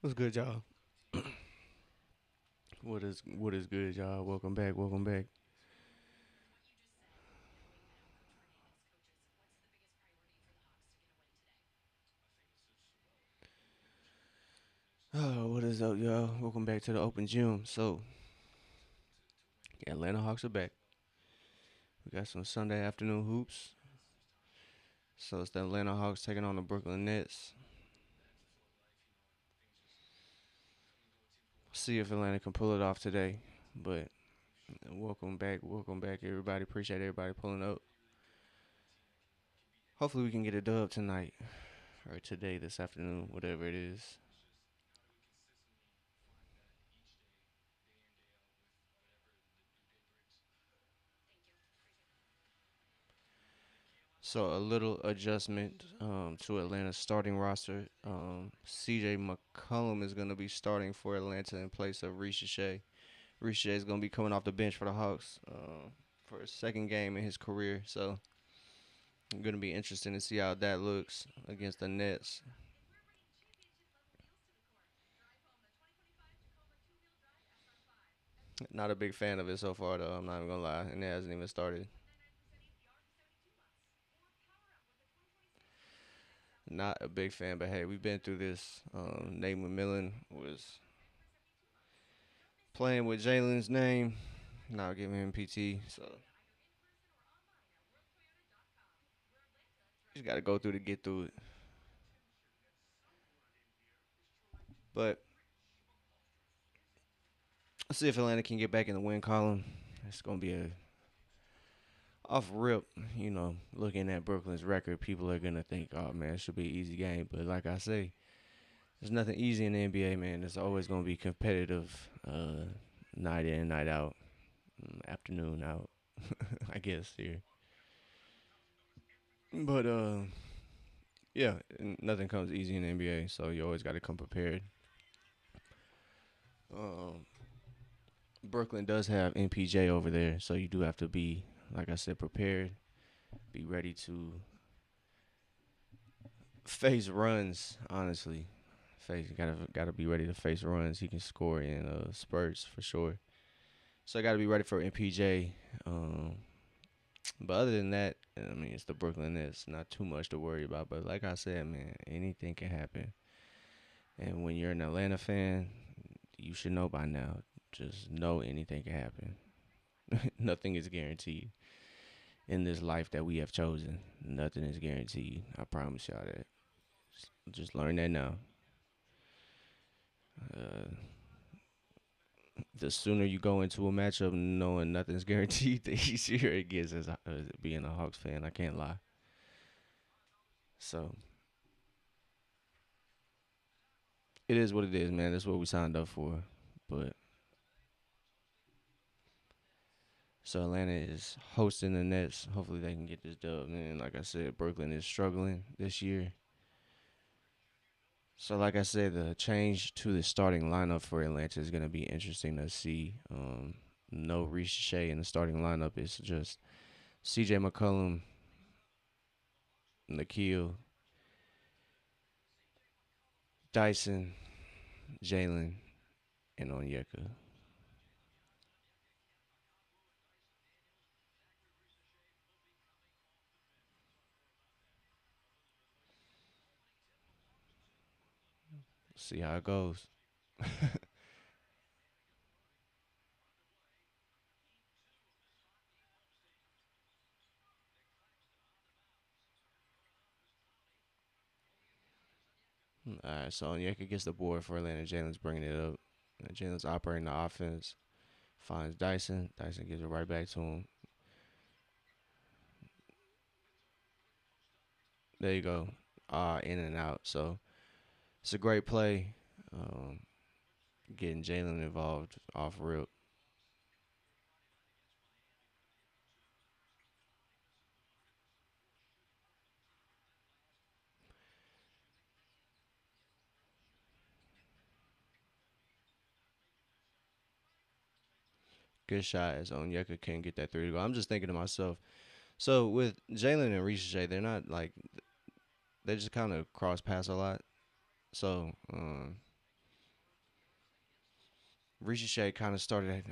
What's good, y'all? What is good, y'all? Welcome back. Welcome back. Oh, what is up, y'all? Welcome back to the open gym. So, Atlanta Hawks are back. We got some Sunday afternoon hoops. So it's the Atlanta Hawks taking on the Brooklyn Nets. See if Atlanta can pull it off today. But welcome back, everybody. Appreciate everybody pulling up. Hopefully we can get a dub tonight or today, this afternoon, whatever it is. So a little adjustment to Atlanta's starting roster. C.J. McCollum is going to be starting for Atlanta in place of Ricochet. Ricochet is going to be coming off the bench for the Hawks for his second game in his career. So going to be interesting to see how that looks against the Nets. Not a big fan of it so far though. I'm not even gonna lie, and it hasn't even started. Not a big fan, but hey, we've been through this. Nate McMillan was playing with Jalen's name, not giving him PT. So you just got to go through to get through it. But let's see if Atlanta can get back in the win column. It's gonna be a off rip. Looking at Brooklyn's record, people are gonna think, "Oh man, it should be an easy game." But like I say, there's nothing easy in the NBA, man. It's always gonna be competitive, night in, night out, afternoon out. I guess here. But yeah, nothing comes easy in the NBA, so you always got to come prepared. Um, Brooklyn does have MPJ over there, so you do have to be, like I said, prepared. Be ready to face runs. Honestly, gotta be ready to face runs. He can score in spurts for sure. So I gotta be ready for MPJ. Um, but other than that, I mean, it's the Brooklyn Nets. Not too much to worry about. But like I said, man, anything can happen. And when you're an Atlanta fan, you should know by now. Just know anything can happen. Nothing is guaranteed in this life that we have chosen. Nothing is guaranteed. I promise y'all that. Just learn that now. Uh, the sooner you go into a matchup knowing nothing's guaranteed, the easier it gets as being a Hawks fan. I can't lie. So it is what it is, man. That's what we signed up for. But so Atlanta is hosting the Nets. Hopefully they can get this dub. And like I said, Brooklyn is struggling this year. So like I said, the change to the starting lineup for Atlanta is going to be interesting to see. No Ricochet in the starting lineup. It's just C.J. McCollum, Nikhil, Dyson, Jalen, and Onyeka. See how it goes. All right, so Onyeka gets the board for Atlanta. Jalen's bringing it up. Jalen's operating the offense. Finds Dyson. Dyson gives it right back to him. There you go. In and out. So it's a great play. Um, Getting Jalen involved off rip. Good shot as Onyeka can't get that three to go. I'm just thinking to myself. So with Jalen and Ricochet, they're not like they just kind of cross pass a lot. So Ricochet kind of started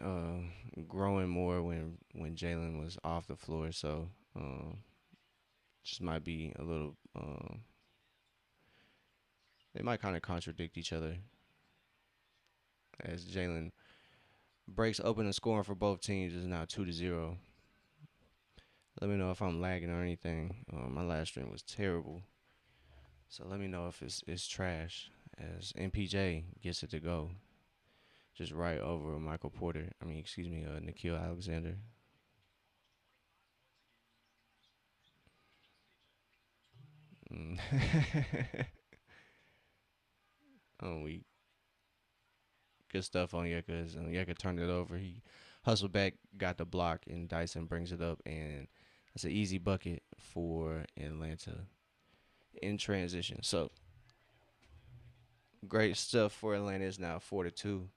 growing more when Jalen was off the floor, so just might be a little. They might kind of contradict each other as Jalen breaks open and scoring for both teams is now 2-0. Let me know if I'm lagging or anything. My last stream was terrible, so let me know if it's trash. As MPJ gets it to go, just right over Michael Porter. I mean, excuse me, Nikhil Alexander. Mm. We good stuff on Yucca. Yucca turned it over. He hustled back, got the block, and Dyson brings it up, and that's an easy bucket for Atlanta in transition. So great stuff for Atlanta. Is now 4-2.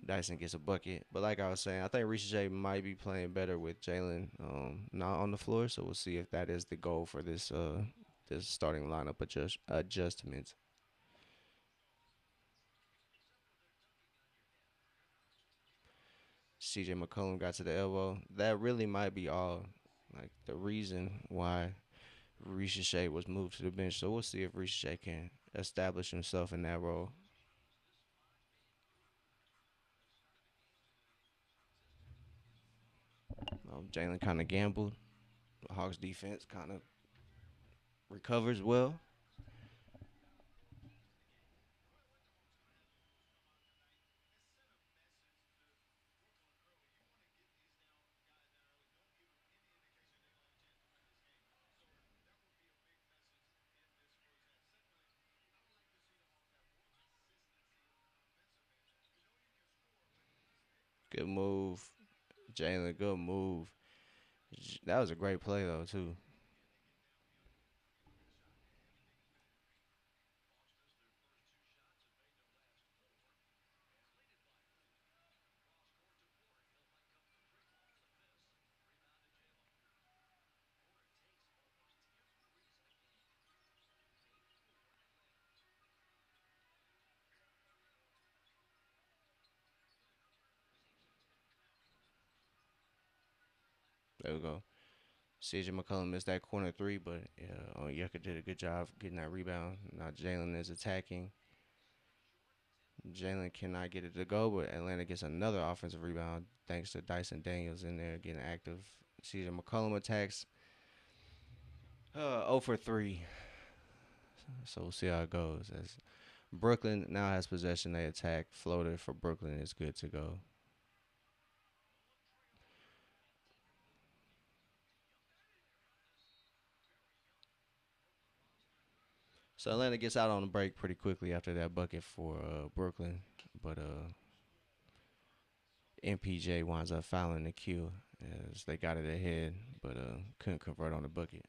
Dyson gets a bucket, but like I was saying, I think Ricochet might be playing better with Jalen not on the floor. So we'll see if that is the goal for this starting lineup adjustment. CJ McCollum got to the elbow. That really might be all. Like the reason why Ricochet was moved to the bench. So we'll see if Ricochet can establish himself in that role. Jalen kind of gambled. The Hawks defense kind of recovers well. Good move. Jalen, good move. That was a great play though too. There we go. CJ McCollum missed that corner three, but yeah, Yucca did a good job getting that rebound. Now Jalen is attacking. Jalen cannot get it to go, but Atlanta gets another offensive rebound thanks to Dyson Daniels in there getting active. CJ McCollum attacks 0 for 3. So we'll see how it goes. As Brooklyn now has possession, they attack. Floater for Brooklyn is good to go. So Atlanta gets out on the break pretty quickly after that bucket for Brooklyn, but MPJ winds up fouling the kill as they got it ahead, but couldn't convert on the bucket.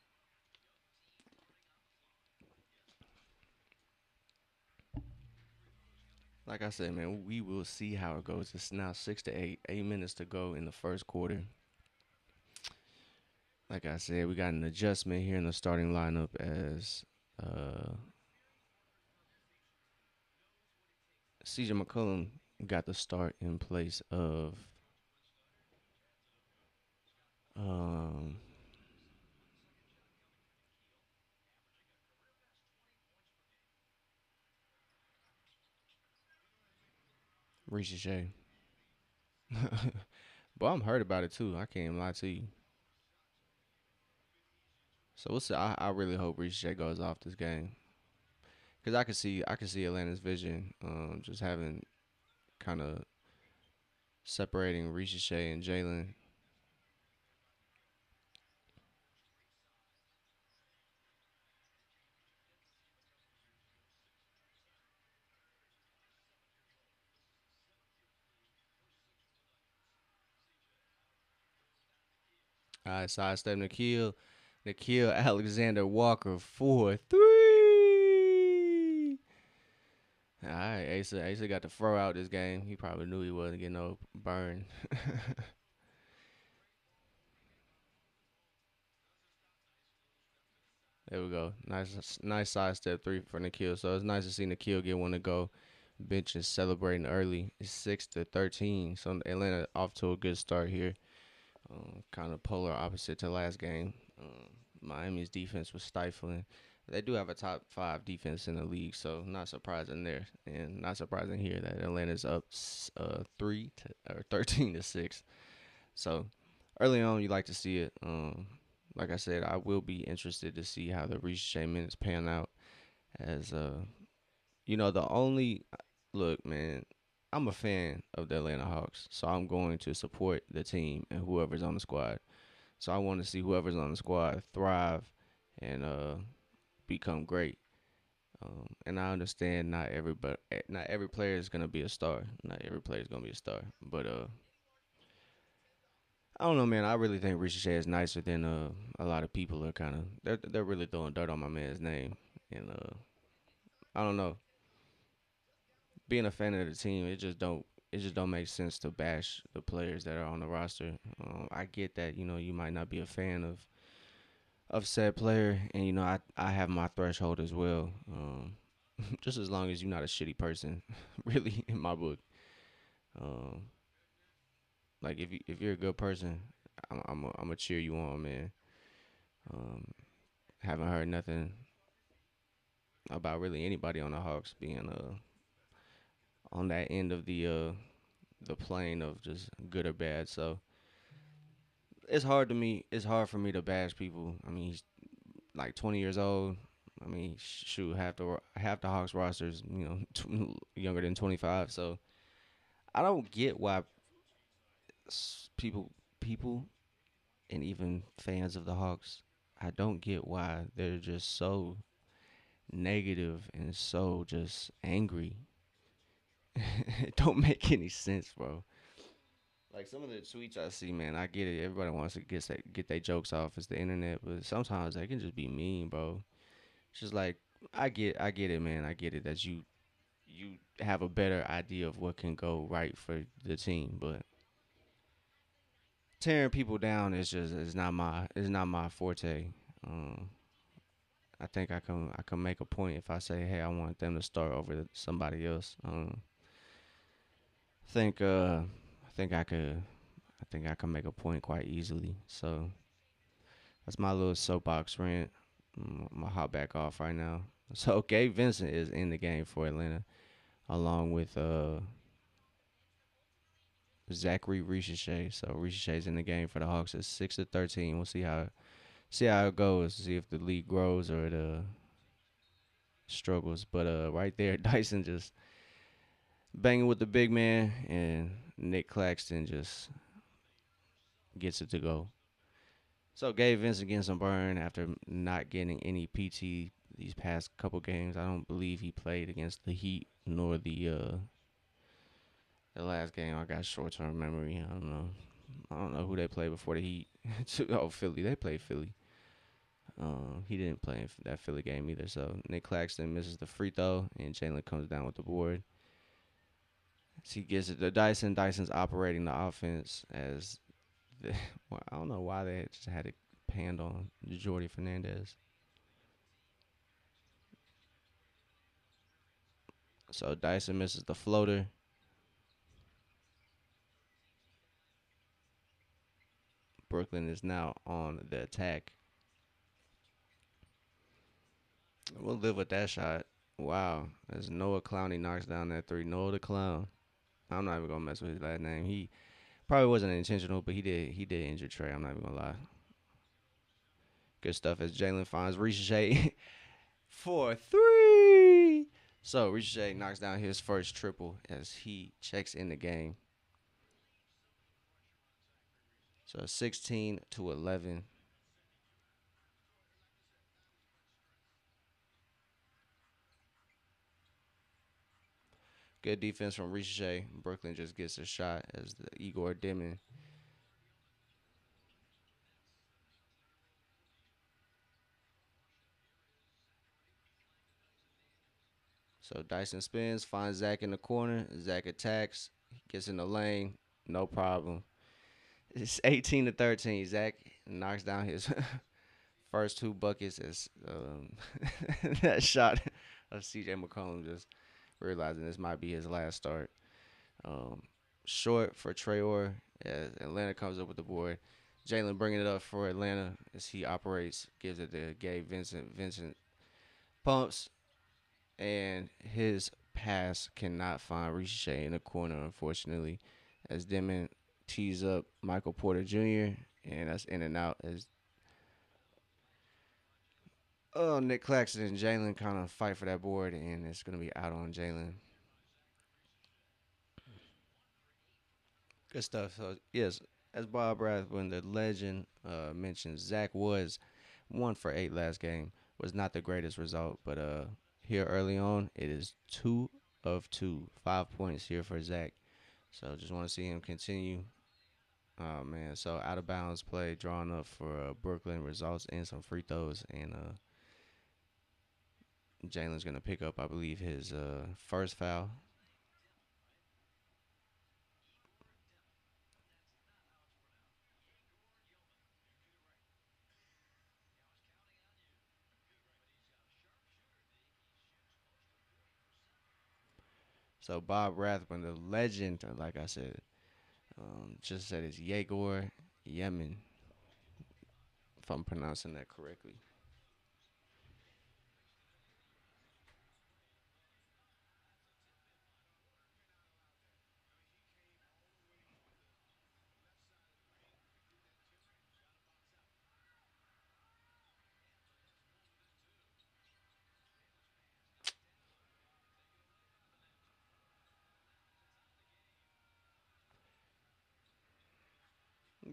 Like I said, man, we will see how it goes. It's now 6-8, 8 minutes to go in the first quarter. Like I said, we got an adjustment here in the starting lineup as CJ McCollum got the start in place of um, Ricochet. But I'm hurt about it too. I can't even lie to you. So we'll see. I really hope Ricochet goes off this game because I could see Atlanta's vision, just having kind of separating Ricochet and Jalen. All right, sidestep Nikhil Alexander Walker 4-3. All right, Asa got to throw out this game. He probably knew he wasn't getting no burn. There we go. Nice sidestep three for Nikhil. So it's nice to see Nikhil get one to go. Bench is celebrating early. It's 6-13. So Atlanta off to a good start here. Kind of polar opposite to last game. Miami's defense was stifling. They do have a top five defense in the league, so not surprising there, and not surprising here that Atlanta's up 13-6. So early on, you like to see it. Like I said, I will be interested to see how the Ricochet minutes pan out. As the only look, man, I'm a fan of the Atlanta Hawks, so I'm going to support the team and whoever's on the squad. So I want to see whoever's on the squad thrive and become great. And I understand not every player is gonna be a star. Not every player is gonna be a star. But I don't know, man. I really think Ricochet is nicer than a lot of people are kind of. They're really throwing dirt on my man's name, and I don't know. Being a fan of the team, it just don't make sense to bash the players that are on the roster. I get that you might not be a fan of said player, and I have my threshold as well. Just as long as you're not a shitty person, really, in my book. Um, like if you're a good person, I'm a cheer you on, man. Um, haven't heard nothing about really anybody on the Hawks being on that end of the plane of just good or bad. So it's hard to me. It's hard for me to bash people. I mean, he's like 20 years old. I mean, shoot, half the Hawks rosters, younger than 25. So I don't get why people and even fans of the Hawks, I don't get why they're just so negative and so just angry. It don't make any sense, bro. Like some of the tweets I see, man, I get it. Everybody wants to get their jokes off. It's the internet, but sometimes they can just be mean, bro. It's just like I get it, man. I get it that you have a better idea of what can go right for the team, but tearing people down is not my forte. Um, I think I can make a point if I say, hey, I want them to start over somebody else. Think I think I can make a point quite easily. So that's my little soapbox rant. I'm gonna hop back off right now. So Gabe Vincent is in the game for Atlanta, along with Zachary Ricochet. So Ricochet's in the game for the Hawks at 6-13. We'll see how it goes. See if the league grows or it struggles. But right there, Dyson just banging with the big man, and Nick Claxton just gets it to go. So Gabe Vincent getting some burn after not getting any PT these past couple games. I don't believe he played against the Heat nor the last game. I got short term memory. I don't know. I don't know who they played before the Heat. Oh, Philly. They played Philly. He didn't play in that Philly game either. So Nick Claxton misses the free throw, and Jalen comes down with the board. So he gets it to Dyson. Dyson's operating the offense as well, I don't know why they just had it panned on Jordy Fernandez. So Dyson misses the floater. Brooklyn is now on the attack. We'll live with that shot. Wow. As Noah Clowney knocks down that three. Noah the Clown. I'm not even gonna mess with his last name. He probably wasn't intentional, but he did injure Trey. I'm not even gonna lie. Good stuff as Jalen finds Ricochet for three. So Ricochet knocks down his first triple as he checks in the game. So 16-11. Good defense from Ricochet. Brooklyn just gets a shot as the Igor Dimmon. So Dyson spins, finds Zach in the corner. Zach attacks, gets in the lane, no problem. It's 18-13. Zach knocks down his first two buckets as that shot of CJ McCollum just realizing this might be his last start. Um, Short for Trayor as Atlanta comes up with the board. Jalen bringing it up for Atlanta as he operates, gives it to Gabe Vincent. Vincent pumps, and his pass cannot find Ricochet in the corner, unfortunately, as Demon tees up Michael Porter Jr., and that's in and out as Nick Claxton and Jalen kind of fight for that board, and it's going to be out on Jalen. Good stuff. So, yes, as Bob Rathbun, the legend, mentioned, Zach was 1 for 8 last game. Was not the greatest result, but here early on, it is 2 of 2. 5 points here for Zach. So just want to see him continue. Oh man, so out of bounds play drawn up for Brooklyn results in some free throws, and Jalen's gonna pick up, I believe, his first foul. So Bob Rathbun, the legend, like I said, just said it's Yegor Yemen, if I'm pronouncing that correctly.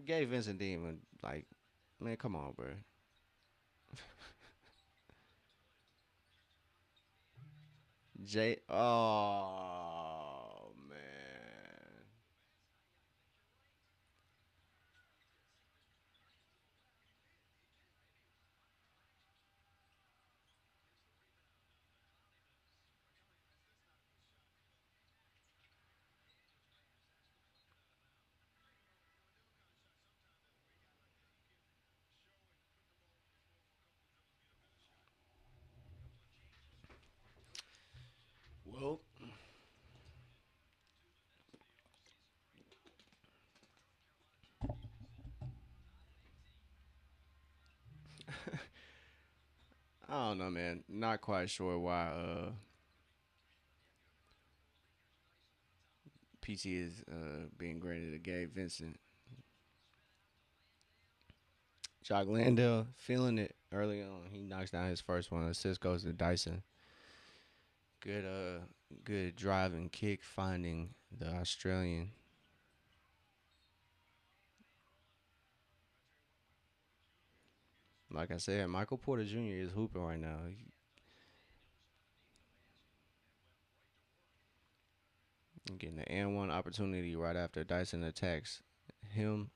Gave Vincent Demon like, man, come on, bro. Oh man. Well, I don't know, man. Not quite sure why PT is being graded to Gabe Vincent. Jock Landale feeling it early on. He knocks down his first one. Assist goes to Dyson. Good good drive and kick finding the Australian. Like I said, Michael Porter Jr. is hooping right now. Getting the N1 opportunity right after Dyson attacks him.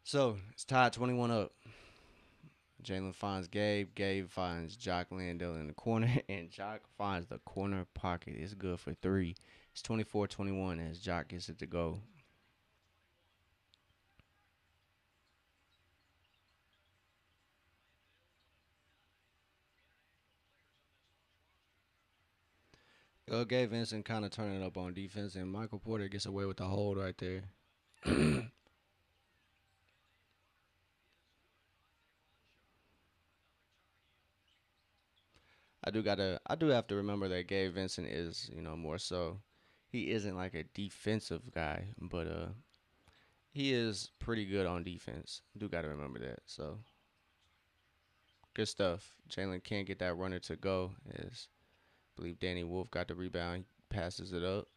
So it's tied 21 up. Jalen finds Gabe. Gabe finds Jock Landale in the corner, and Jock finds the corner pocket. It's good for three. It's 24-21 as Jock gets it to go. Gabe Vincent kind of turning up on defense, and Michael Porter gets away with the hold right there. I do have to remember that Gabe Vincent is, more so. He isn't like a defensive guy, but he is pretty good on defense. Do got to remember that. So good stuff. Jalen can't get that runner to go. As I believe Danny Wolf got the rebound, passes it up.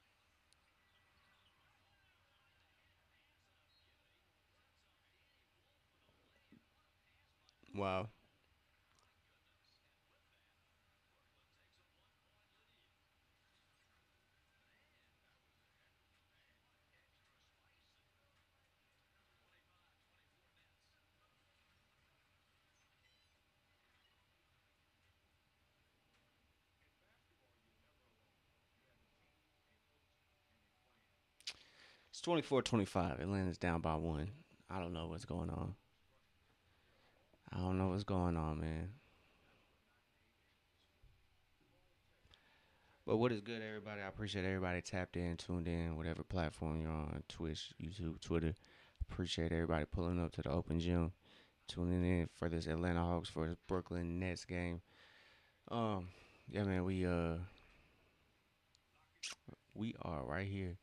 Wow. It's 24-25. Atlanta's down by one. I don't know what's going on. I don't know what's going on, man. But what is good, everybody? I appreciate everybody tapped in, tuned in, whatever platform you're on, Twitch, YouTube, Twitter. Appreciate everybody pulling up to the open gym, tuning in for this Atlanta Hawks versus Brooklyn Nets game. Um, yeah, man, we are right here.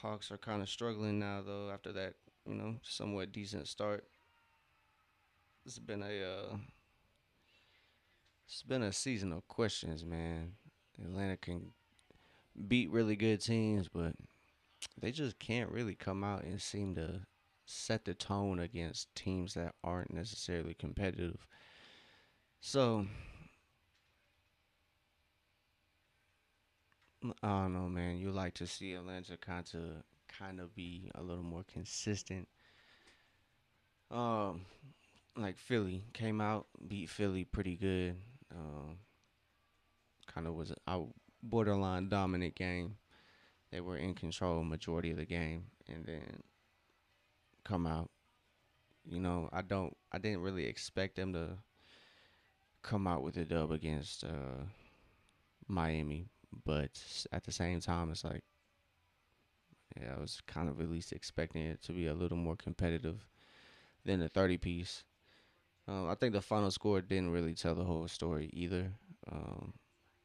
Hawks are kind of struggling now, though. After that, somewhat decent start. It's been a it's been a season of questions, man. Atlanta can beat really good teams, but they just can't really come out and seem to set the tone against teams that aren't necessarily competitive. So I don't know, man. You like to see Atlanta kind of be a little more consistent. Um, like Philly came out, beat Philly pretty good. Um, kind of was a borderline dominant game. They were in control majority of the game, and then come out. I didn't really expect them to come out with a dub against Miami, but at the same time, it's like, yeah, I was kind of at least expecting it to be a little more competitive than the 30 piece. I think the final score didn't really tell the whole story either. Um,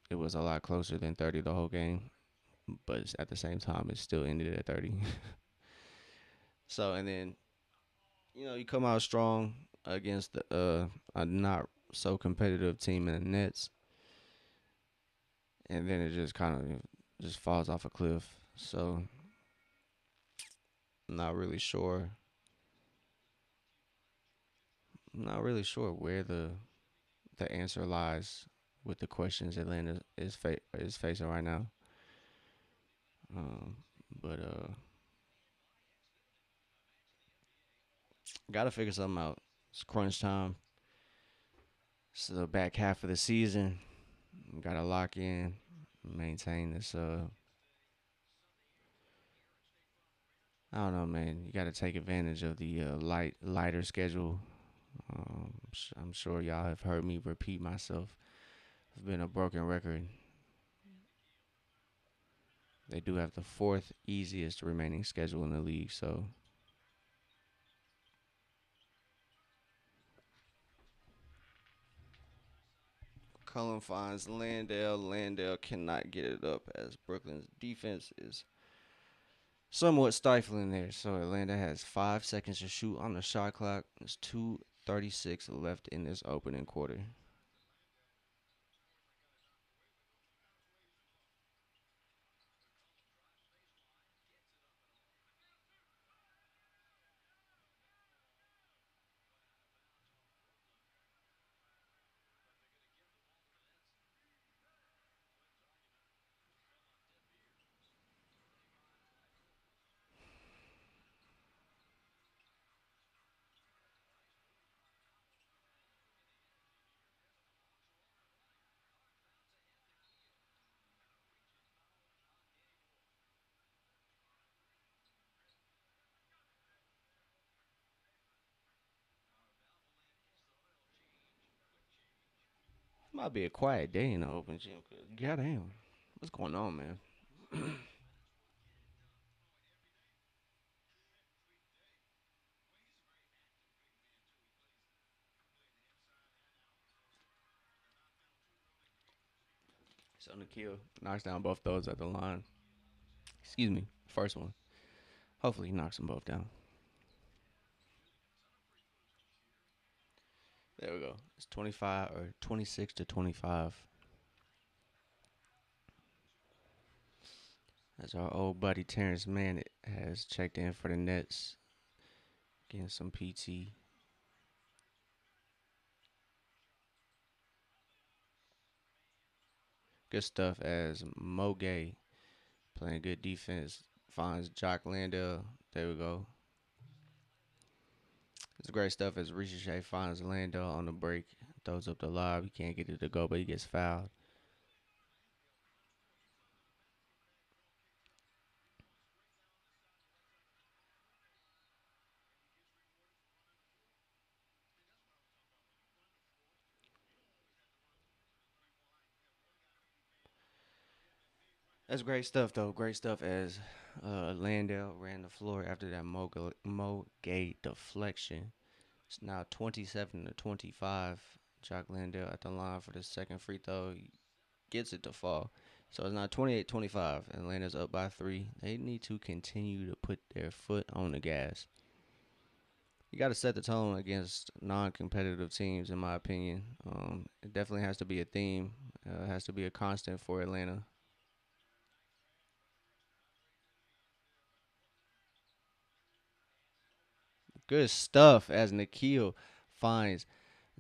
it was a lot closer than 30 the whole game, but at the same time, it still ended at 30. So, and then, you come out strong against a not so competitive team in the Nets, and then it just kind of just falls off a cliff. So, not really sure. Not really sure where the answer lies with the questions Atlanta is facing right now. Um, but gotta figure something out. It's crunch time. It's the back half of the season. Gotta lock in, maintain this. I don't know, man. You gotta take advantage of the lighter schedule. I'm sure y'all have heard me repeat myself. I've been a broken record. They do have the fourth easiest remaining schedule in the league, so Cullen finds Landale. Landale cannot get it up as Brooklyn's defense is somewhat stifling there. So Atlanta has 5 seconds to shoot on the shot clock. There's 2:36 left in this opening quarter. Might be a quiet day in the open gym. Goddamn, what's going on, man? So Nikhil knocks down both those at the line. Excuse me, first one. Hopefully he knocks them both down. There we go. It's 25 or 26-25. As our old buddy Terrence Mann has checked in for the Nets, getting some PT. Good stuff as Mo Gay playing good defense finds Jock Landale. There we go. It's great stuff as Ricochet finds Landale on the break, throws up the lob. He can't get it to go, but he gets fouled. That's great stuff, though. Great stuff as Landale ran the floor after that Mo Gay deflection. It's now 27 to 25. Jock Landale at the line for the second free throw. He gets it to fall. So it's now 28-25. Atlanta's up by three. They need to continue to put their foot on the gas. You got to set the tone against non-competitive teams, in my opinion. It definitely has to be a theme. It has to be a constant for Atlanta. Good stuff as Nikhil finds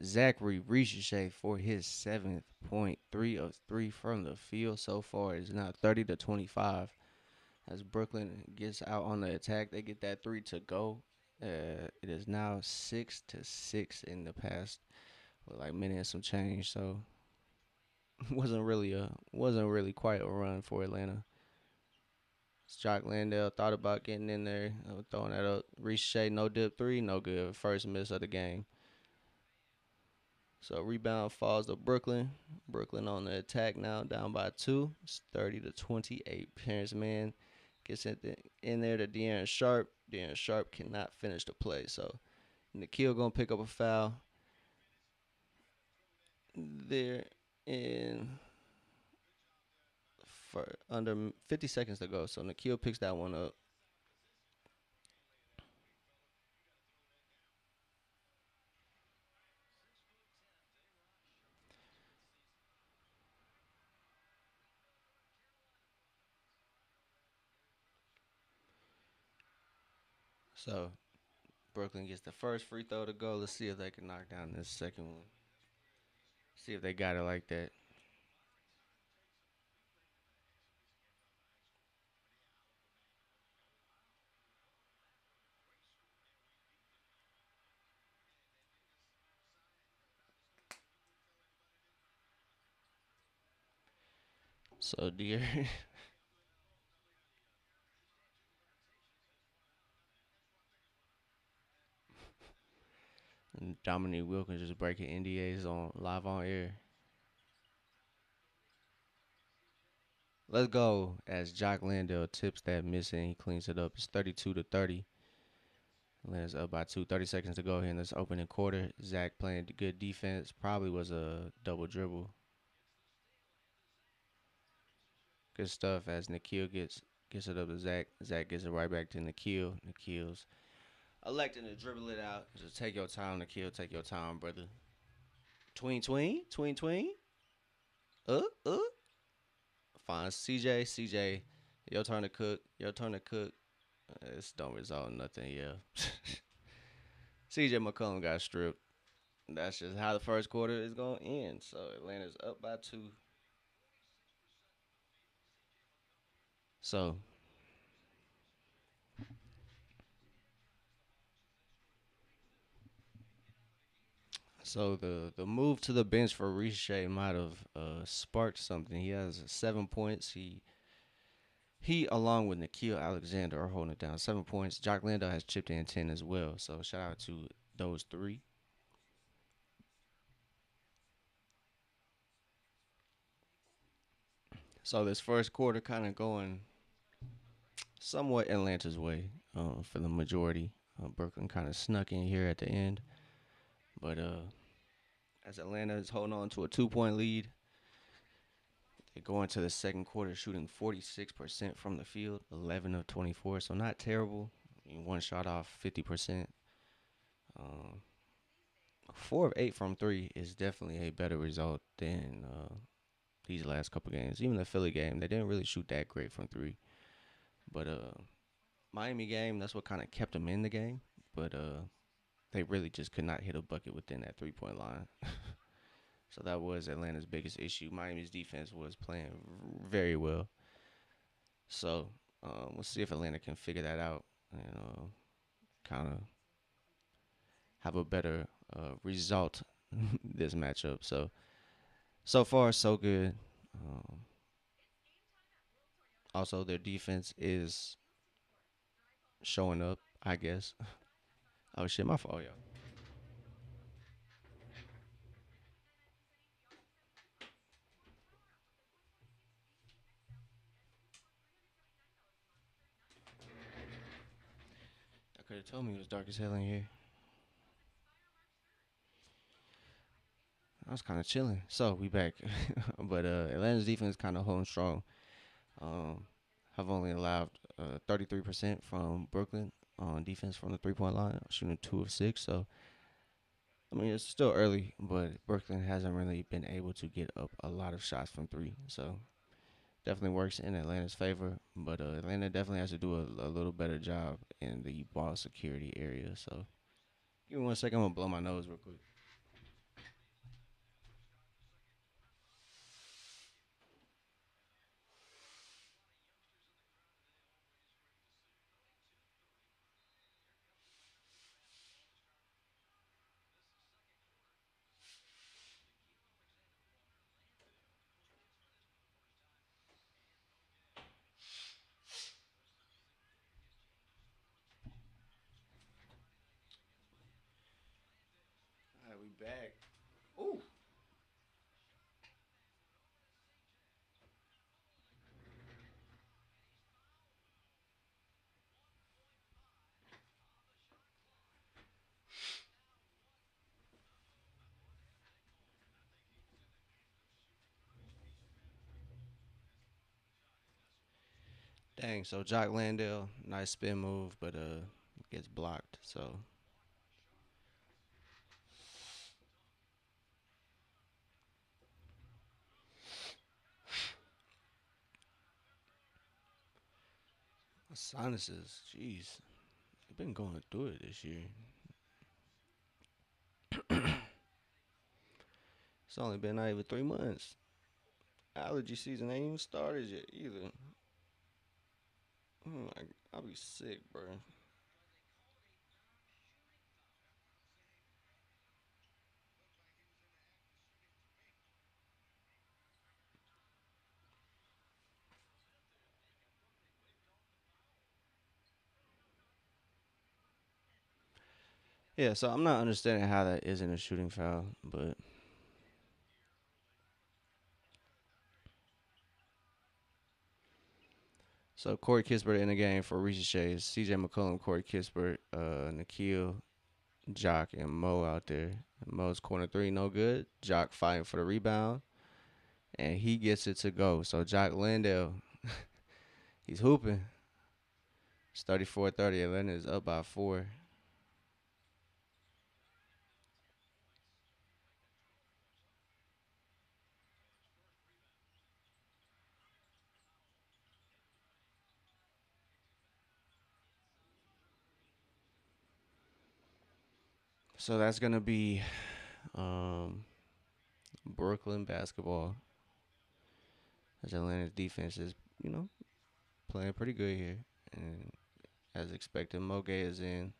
Zachary Ricochet for his seventh point, 3 of 3 from the field so far. It's now 30 to 25. As Brooklyn gets out on the attack, they get that three to go. It is now 6 to 6 in the past, with like minute and some change. So wasn't really quite a run for Atlanta. Jock Landale thought about getting in there, throwing that up. Ricochet no dip three, no good. First miss of the game. So rebound falls to Brooklyn. Brooklyn on the attack now, down by two. It's 30 to 28. Parents man gets in there to De'Aaron Sharp. De'Aaron Sharp cannot finish the play. So Nikhil gonna pick up a foul there in for under 50 seconds to go. So Nikhil picks that one up. So Brooklyn gets the first free throw to go. Let's see if they can knock down this second one. See if they got it like that. So dear Dominique Wilkins just breaking NDAs on live on air. Let's go as Jock Landale tips that missing. He cleans it up. It's 32 to 30. Atlanta's up by two. 30 seconds to go here in this opening quarter. Zach playing good defense. Probably was a double dribble. Good stuff as Nikhil gets it up to Zach. Zach gets it right back to Nikhil. Nikhil's electing to dribble it out. Just take your time, Nikhil. Take your time, brother. Tween. Uh. Fine. CJ. Your turn to cook. Your turn to cook. This don't result in nothing, yeah. CJ McCollum got stripped. That's just how the first quarter is going to end. So Atlanta's up by two. So the move to the bench for Ricochet might have sparked something. He has 7 points. He along with Nikhil Alexander are holding it down. 7 points. Jock Lando has chipped in 10 as well. So shout out to those three. So this first quarter kind of going somewhat Atlanta's way for the majority. Brooklyn kind of snuck in here at the end, but as Atlanta is holding on to a 2 point lead, they go into the second quarter shooting 46% from the field, 11 of 24, so not terrible. One shot off 50%. Um, 4 of 8 from three is definitely a better result than these last couple games. Even the Philly game, they didn't really shoot that great from three, but Miami game, that's what kind of kept them in the game. But they really just could not hit a bucket within that 3 point line. So that was Atlanta's biggest issue. Miami's defense was playing very well. So we'll see if Atlanta can figure that out and kind of have a better result this matchup. So far so good. Um, Also, their defense is showing up, I guess. Oh shit, my fault, yo. Told me it was dark as hell in here. I was kind of chilling. So we back, but Atlanta's defense kind of holding strong. Um, have only allowed 33% from Brooklyn on defense from the 3 point line, shooting 2 of 6. So I mean it's still early, but Brooklyn hasn't really been able to get up a lot of shots from three. So definitely works in Atlanta's favor, but Atlanta definitely has to do a little better job in the ball security area. So give me 1 second, I'm gonna blow my nose real quick. All right, we back. Ooh. Dang, so Jock Landale, nice spin move, but gets blocked. So sinuses, jeez, I've been going through it this year. It's only been not even 3 months. Allergy season ain't even started yet either. I'll be sick, bro. Yeah, so I'm not understanding how that isn't a shooting foul, but so Corey Kispert in the game for Reese Shays, CJ McCollum, Corey Kispert, Nikhil, Jock, and Mo out there. Mo's corner three, no good. Jock fighting for the rebound, and he gets it to go. So Jock Landale, he's hooping. It's 34-30. Atlanta is up by 4. So that's gonna be um, Brooklyn basketball. As Atlanta's defense is, you know, playing pretty good here, and as expected, Moge is in,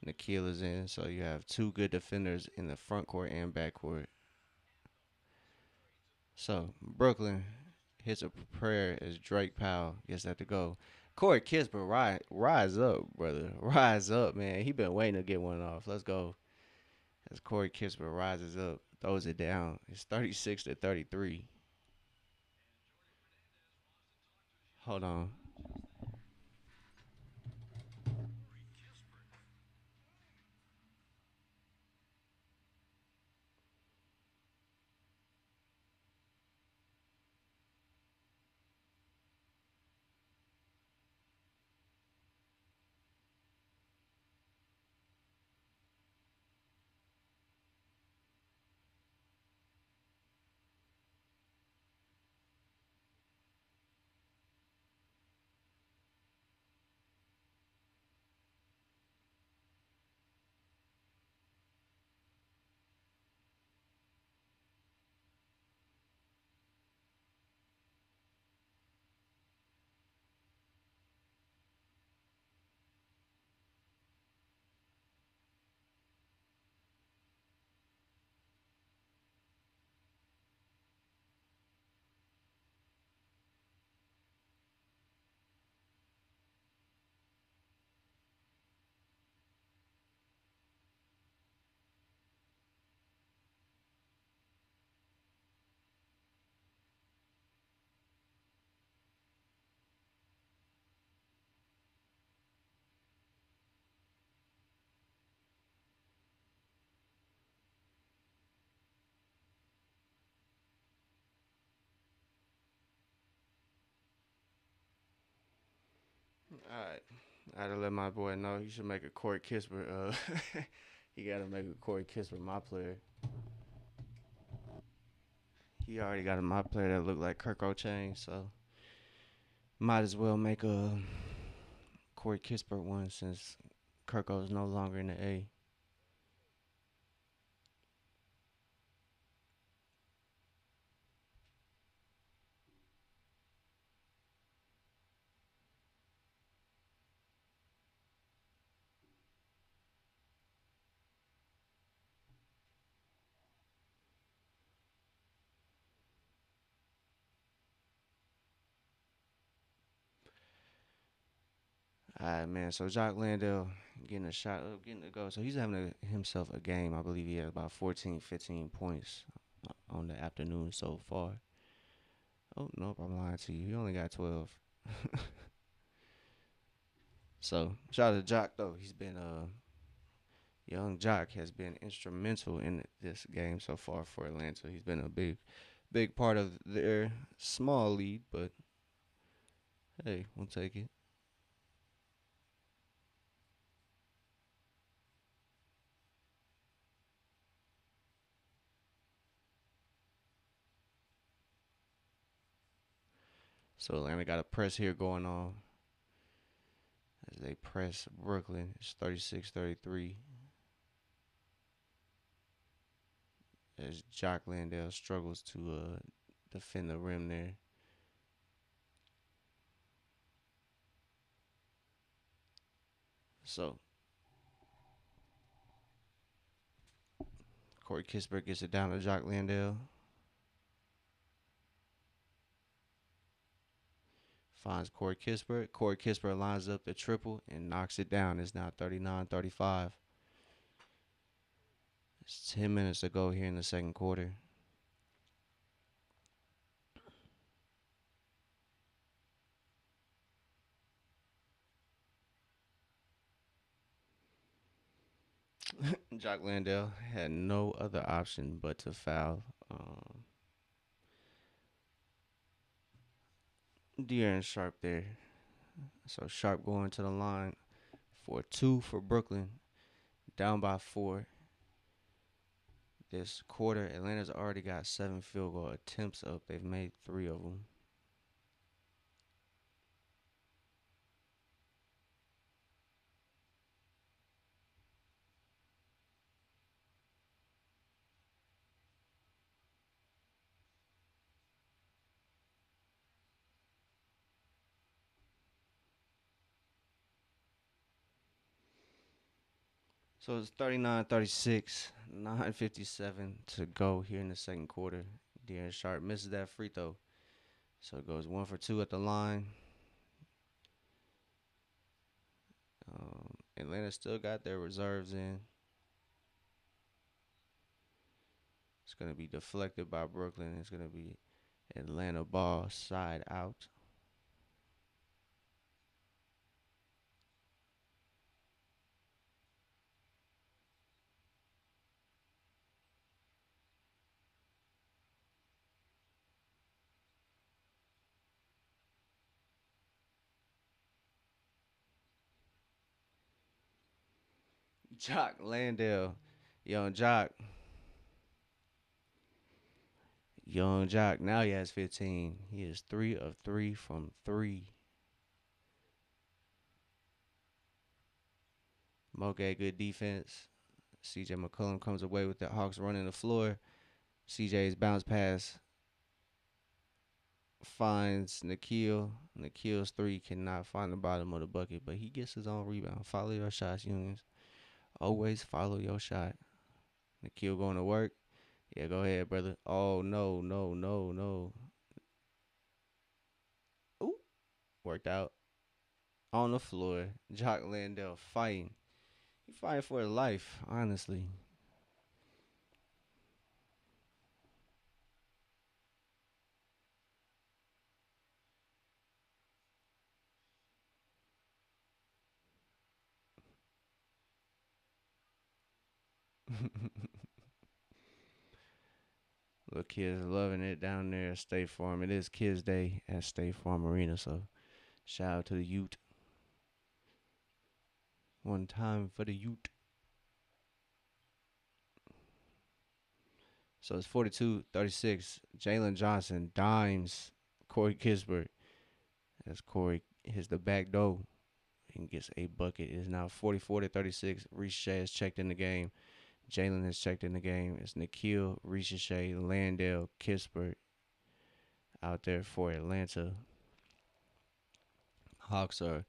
Nikhil is in. So you have two good defenders in the front court and back court. So Brooklyn hits a prayer as Drake Powell gets that to go. Corey Kispert, rise up, brother. Rise up, man. He been waiting to get one off. Let's go. As Corey Kispert rises up, throws it down. It's 36-33. Hold on. Alright. I had to let my boy know he should make a Corey Kispert. He got to make a Corey Kispert my player. He already got a my player that look like Kirk O'Chain, so might as well make a Corey Kispert one since Kirko is no longer in the A. Alright, man. So Jock Landale getting a shot up, getting a go. So he's having himself a game. I believe he has about 14, 15 points on the afternoon so far. Oh, nope, I'm lying to you. He only got 12. So shout out to Jock though. He's been young Jock has been instrumental in this game so far for Atlanta. He's been a big part of their small lead, but hey, we'll take it. So Atlanta got a press here going on as they press Brooklyn. It's 36-33 as Jock Landale struggles to defend the rim there. So Corey Kispert gets it down to Jock Landale. Finds Corey Kispert. Corey Kispert lines up the triple and knocks it down. It's now 39-35. It's 10 minutes to go here in the second quarter. Jock Landale had no other option but to foul De'Aaron Sharp there. So Sharp going to the line for two for Brooklyn, down by four. This quarter, Atlanta's already got 7 field goal attempts up. They've made 3 of them. So it's 39-36, 9:57 to go here in the second quarter. De'Aaron Sharp misses that free throw. So it goes 1 for 2 at the line. Atlanta still got their reserves in. It's going to be deflected by Brooklyn. It's going to be Atlanta ball side out. Jock Landale. Young Jock. Young Jock. Now he has 15. He is 3 of 3 from 3. Moke, good defense. CJ McCollum comes away with the Hawks running the floor. CJ's bounce pass finds Nikhil. Nikhil's three cannot find the bottom of the bucket, but he gets his own rebound. Follow your shots, Unions. Always follow your shot. Nikhil going to work. Yeah, go ahead, brother. Oh, no, no, no, no. Ooh, worked out. On the floor, Jock Landale fighting. He fighting for his life, honestly. Little kids loving it down there at State Farm. It is Kids Day at State Farm Arena, so shout out to the youth. One time for the Ute. So it's 42-36. Jalen Johnson dimes Corey Kispert as Corey hits the back door and gets a bucket. It is now 44-36. Ricochet has checked in the game. Jalen has checked in the game. It's Nikhil, Ricochet, Landale, Kispert out there for Atlanta. Hawks are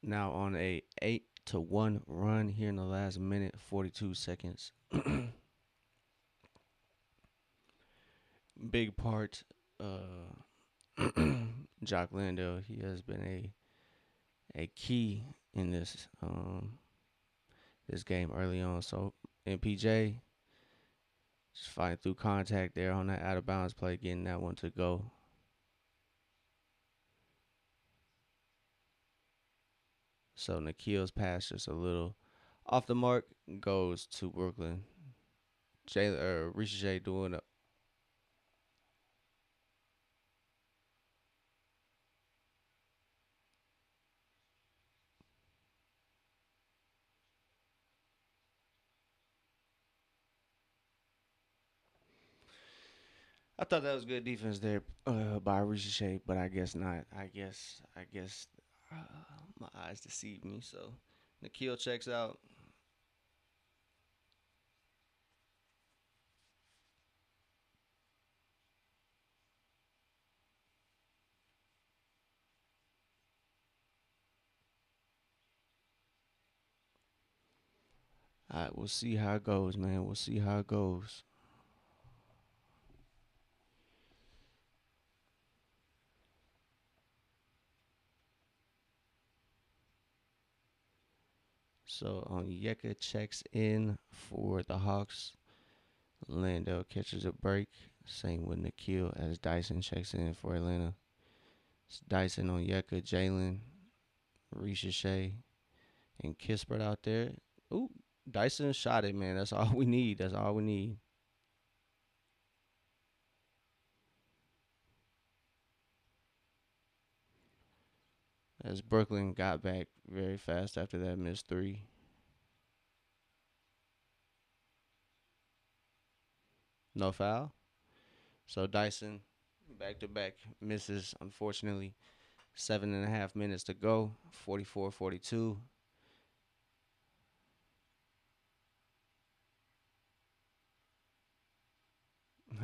now on a 8-1 run here in the last minute, 42 seconds. Big part, Jock Landale. He has been a key in this game early on. So MPJ just fighting through contact there on that out of bounds play, getting that one to go. So Nikhil's pass just a little off the mark, goes to Brooklyn. Ricochet doing a I thought that was good defense there by Ricochet, but I guess not. I guess uh, my eyes deceived me. So Nikhil checks out. All right, we'll see how it goes, man. We'll see how it goes. So Onyeka checks in for the Hawks. Landale catches a break. Same with Nikhil as Dyson checks in for Atlanta. It's Dyson, Onyeka, Jalen, Ricochet, and Kispert out there. Ooh, Dyson shot it, man. That's all we need. That's all we need. As Brooklyn got back very fast after that missed three. No foul. So Dyson back to back misses, unfortunately. 7.5 minutes to go. 44-42.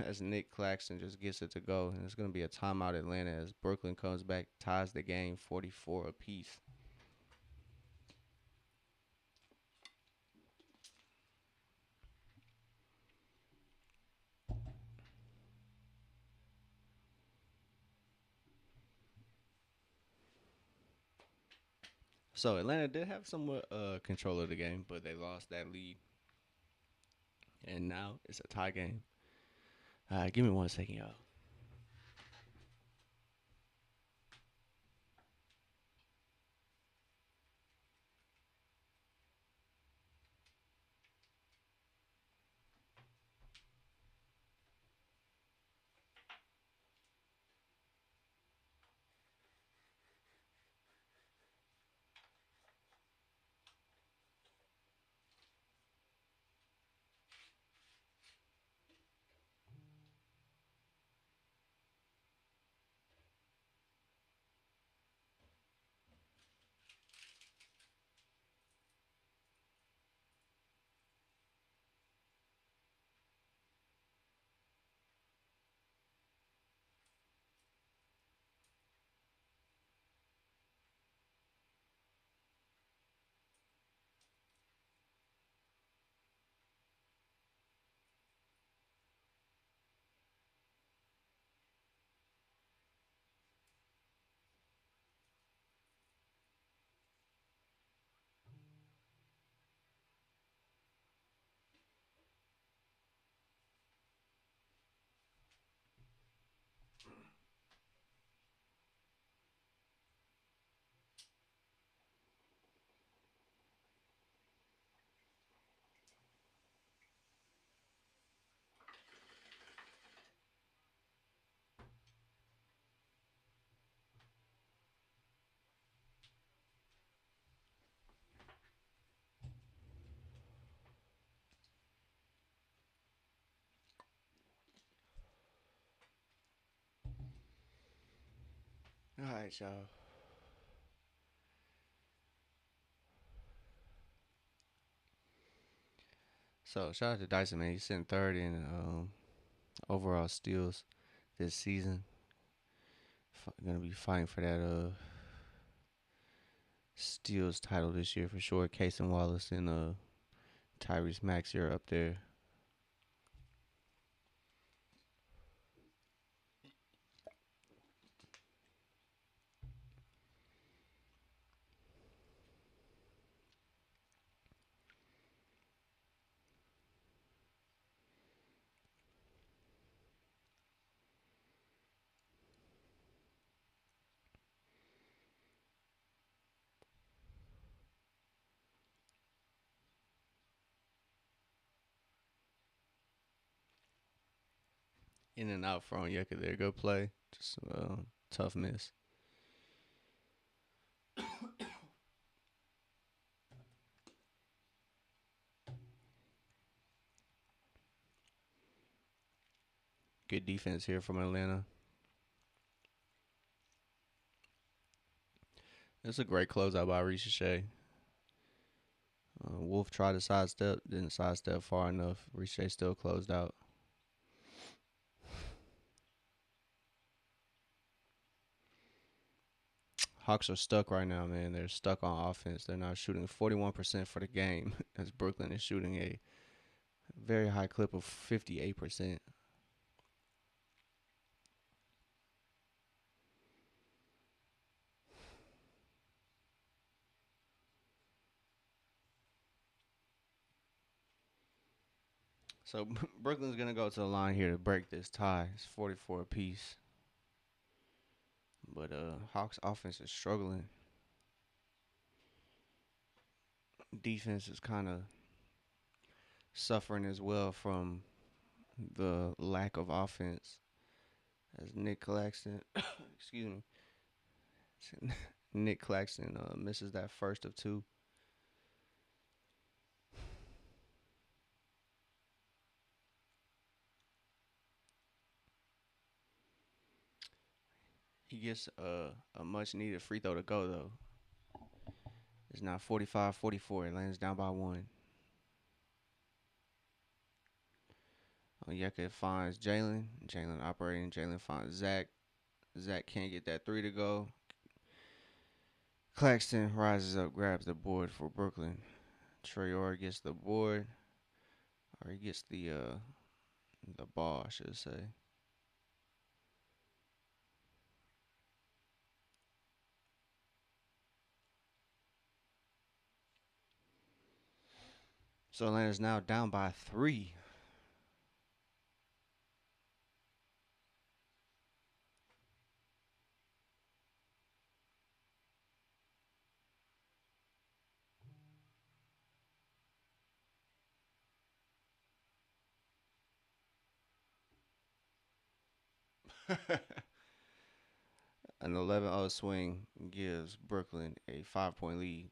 As Nick Claxton just gets it to go. And it's going to be a timeout Atlanta as Brooklyn comes back, ties the game 44 apiece. So Atlanta did have somewhat control of the game, but they lost that lead. And now it's a tie game. Give me 1 second, y'all. All right, y'all. So shout out to Dyson, man. He's sitting third in overall steals this season. Gonna be fighting for that steals title this year for sure. Casey Wallace and Tyrese Maxey are up there. In and out from Yucca there. Go play. Just tough miss. Good defense here from Atlanta. It's a great closeout by Ricochet. Wolf tried to sidestep, didn't sidestep far enough. Ricochet still closed out. Hawks are stuck right now, man. They're stuck on offense. They're not shooting 41% for the game, as Brooklyn is shooting a very high clip of 58%. So Brooklyn's gonna go to the line here to break this tie. It's 44 apiece. But Hawks offense is struggling. Defense is kind of suffering as well from the lack of offense. As Nick Claxton, excuse me, Nick Claxton misses that first of two. He gets a much needed free throw to go though. It's now 45-44. Atlanta's down by one. Onyeka finds Jalen. Jalen operating. Jalen finds Zach. Zach can't get that three to go. Claxton rises up, grabs the board for Brooklyn. Traore gets the board, or he gets the ball, I should say. So Atlanta's now down by three. An 11-0 swing gives Brooklyn a 5-point lead.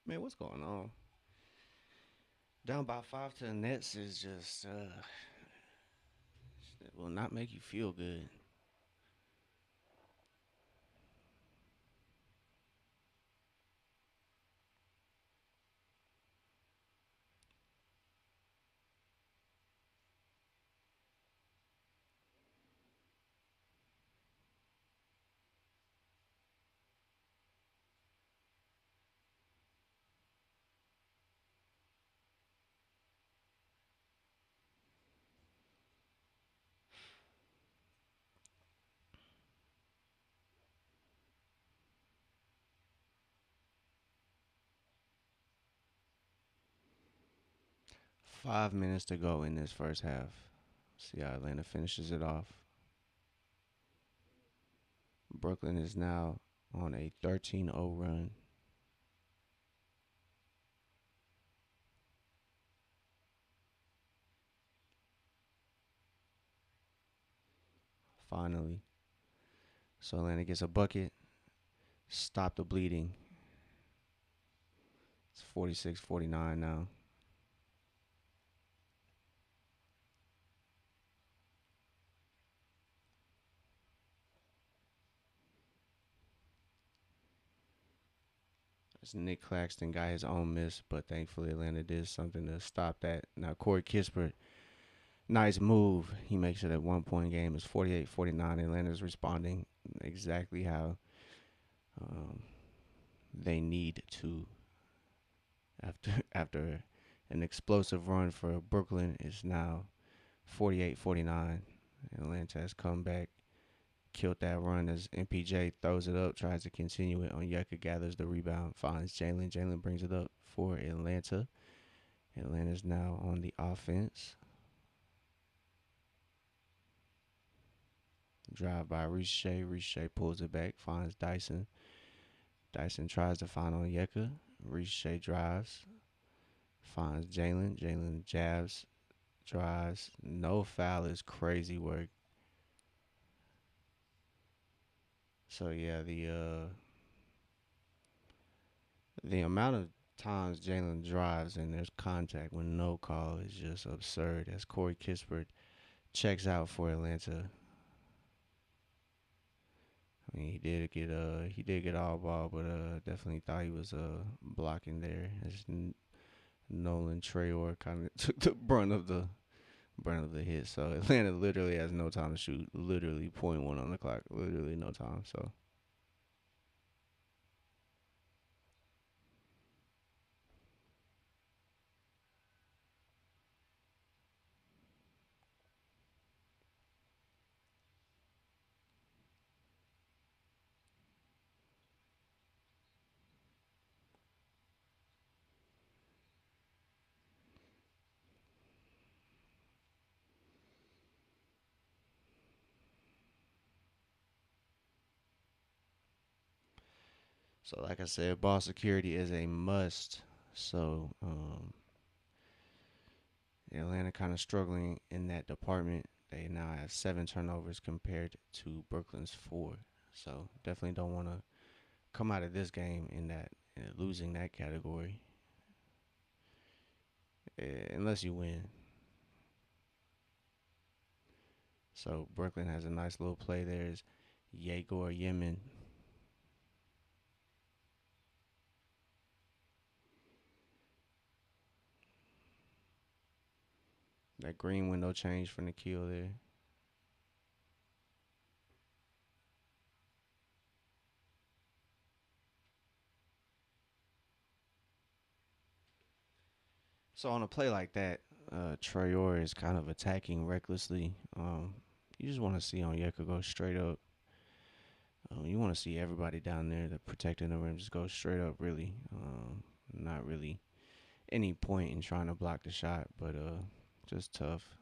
Man, what's going on? Down by five to the Nets is just it will not make you feel good. 5 minutes to go in this first half. See how Atlanta finishes it off. Brooklyn is now on a 13-0 run. Finally. So Atlanta gets a bucket. Stop the bleeding. It's 46-49 now. As Nick Claxton got his own miss, but thankfully Atlanta did something to stop that. Now Corey Kispert, nice move. He makes it a 1 point game. It's 48-49. Atlanta's responding exactly how um, they need to after an explosive run for Brooklyn. Is now 48-49. Atlanta has come back, killed that run as MPJ throws it up, tries to continue it. Onyeka gathers the rebound, finds Jalen. Jalen brings it up for Atlanta. Atlanta's now on the offense. Drive by Riche. Riche pulls it back, finds Dyson. Dyson tries to find Onyeka. Riche drives, finds Jalen. Jalen jabs, drives. No foul is crazy work. So yeah, the amount of times Jalen drives and there's contact with no call is just absurd. As Corey Kispert checks out for Atlanta. I mean, he did get all ball, but definitely thought he was blocking there. As Nolan Trayor kind of took the brunt of the hit. So Atlanta literally has no time to shoot. Literally .1 on the clock. Literally no time. So like I said, ball security is a must. So Atlanta kind of struggling in that department. They now have 7 turnovers compared to Brooklyn's 4. So definitely don't want to come out of this game in losing that category, unless you win. So Brooklyn has a nice little play. There's Yegor Yemen. That green window change for Nikhil there. So on a play like that, Traore is kind of attacking recklessly. You just want to see Onyeka go straight up. You want to see everybody down there that protecting the rim just go straight up. Really, not really any point in trying to block the shot, but just tough.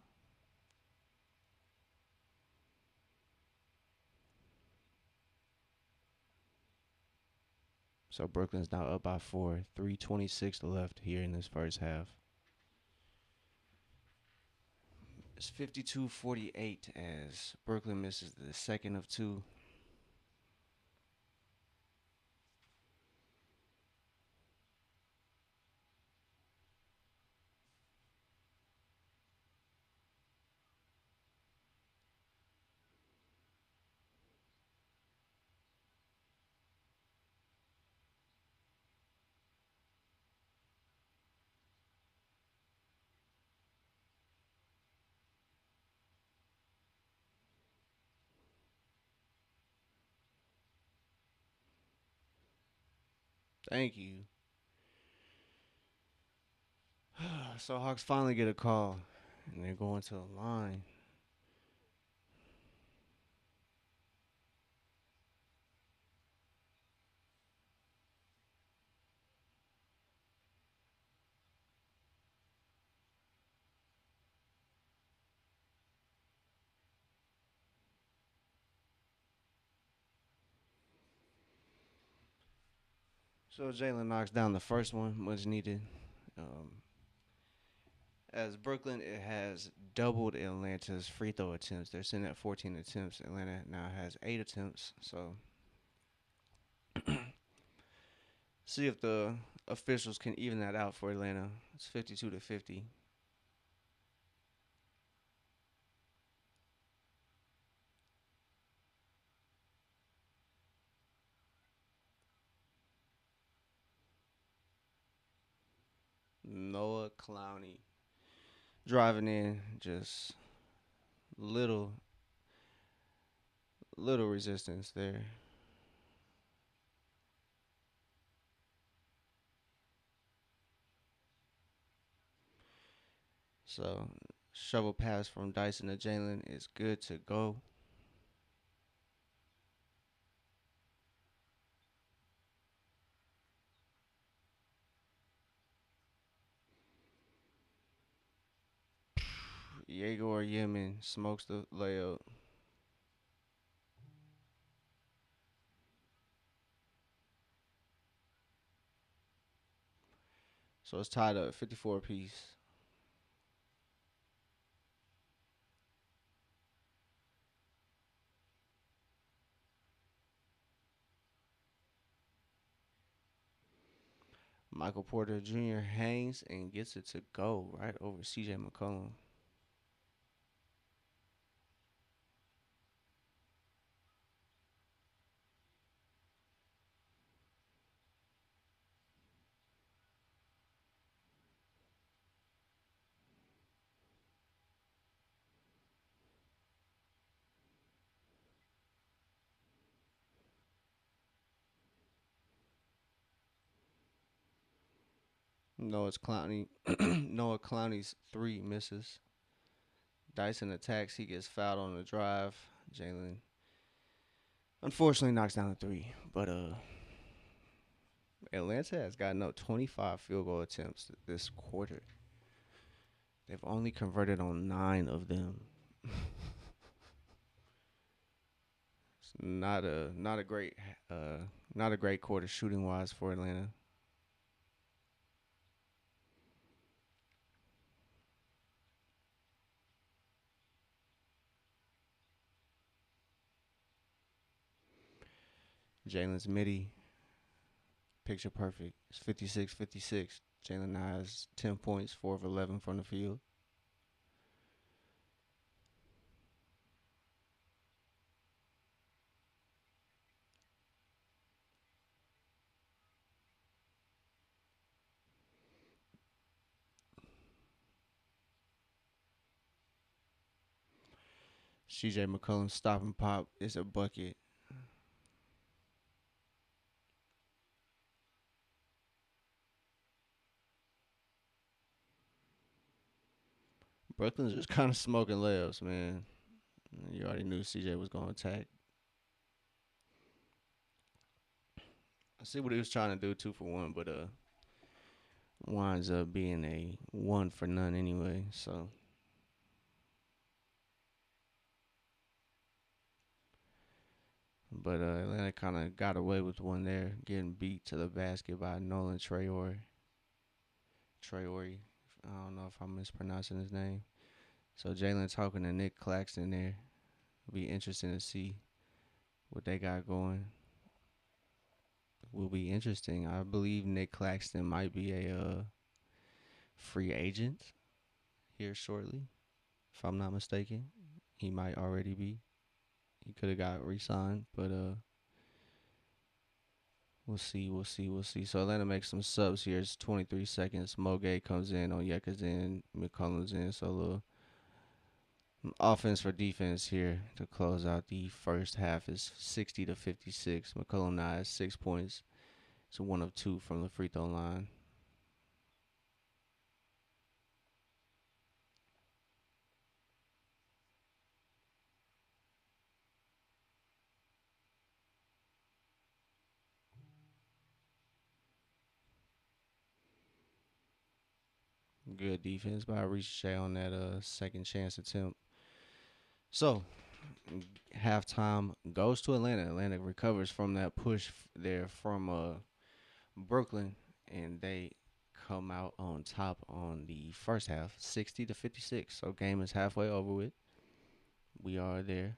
So Brooklyn's now up by 4. 3:26 left here in this first half. It's 52-48 as Brooklyn misses the second of two. Thank you. So Hawks finally get a call, and they're going to the line. So Jalen knocks down the first one, much needed. Um, as Brooklyn, it has doubled Atlanta's free throw attempts. They're sitting at 14 attempts. Atlanta now has 8 attempts. So see if the officials can even that out for Atlanta. It's 52 to 50. Noah Clowney driving in, just little little resistance there. So shovel pass from Dyson to Jalen is good to go. Yegor Yemen smokes the layup. So it's tied up 54 apiece. Michael Porter Jr. hangs and gets it to go right over CJ McCollum. Noah Clowney Noah Clowney's three misses. Dyson attacks. He gets fouled on the drive. Jalen unfortunately knocks down the three. But Atlanta has gotten up 25 field goal attempts this quarter. They've only converted on 9 of them. It's not a great not a great quarter shooting wise for Atlanta. Jalen's midi picture perfect. It's 56-56. Jalen has 10 points, 4 of 11 from the field. CJ McCollum's stop and pop is a bucket. Brooklyn's just kind of smoking layups, man. You already knew CJ was going to attack. I see what he was trying to do, 2 for 1, but winds up being a 1 for none anyway. So, but Atlanta kind of got away with one there, getting beat to the basket by Nolan Traore. Traore. I don't know if I'm mispronouncing his name. So Jalen talking to Nick Claxton there. It'll be interesting to see what they got going. Will be interesting. I believe Nick Claxton might be a free agent here shortly, if I'm not mistaken. He might already be. He could have got re-signed, but we'll see, we'll see, we'll see. So Atlanta makes some subs here. It's 23 seconds. Moge comes in, Onyeka's in, McCollum's in. So a little offense for defense here to close out the first half is 60-56. McCollum now has 6 points. It's 1 of 2 from the free throw line. Good defense by Ricochet on that second chance attempt. So halftime goes to Atlanta. Atlanta recovers from that push there from Brooklyn, and they come out on top on the first half, 60-56. So game is halfway over with. We are there.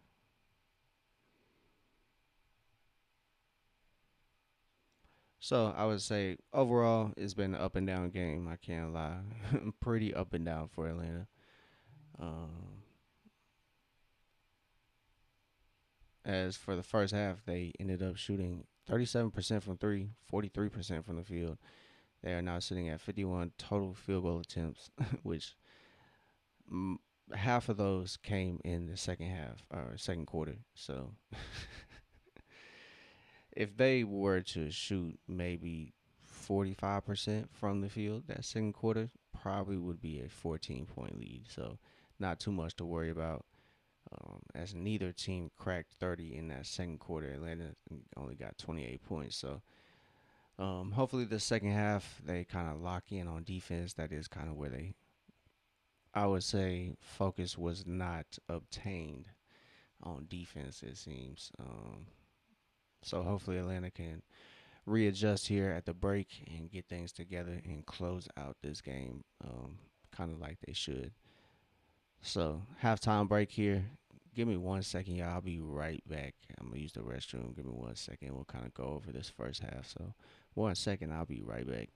So I would say overall it's been an up and down game. I can't lie, pretty up and down for Atlanta. Um, as for the first half, they ended up shooting 37% from three, 43% from the field. They are now sitting at 51 total field goal attempts, which mm, half of those came in the second half or second quarter. So if they were to shoot maybe 45% from the field that second quarter, probably would be a 14-point lead. So not too much to worry about. As neither team cracked 30 in that second quarter, Atlanta only got 28 points. So hopefully the second half they kind of lock in on defense. That is kind of where they, I would say, focus was not obtained on defense. It seems. So hopefully Atlanta can readjust here at the break and get things together and close out this game, kind of like they should. So halftime break here. Give me 1 second, y'all. I'll be right back. I'm gonna use the restroom. Give me 1 second. We'll kind of go over this first half. So 1 second. I'll be right back.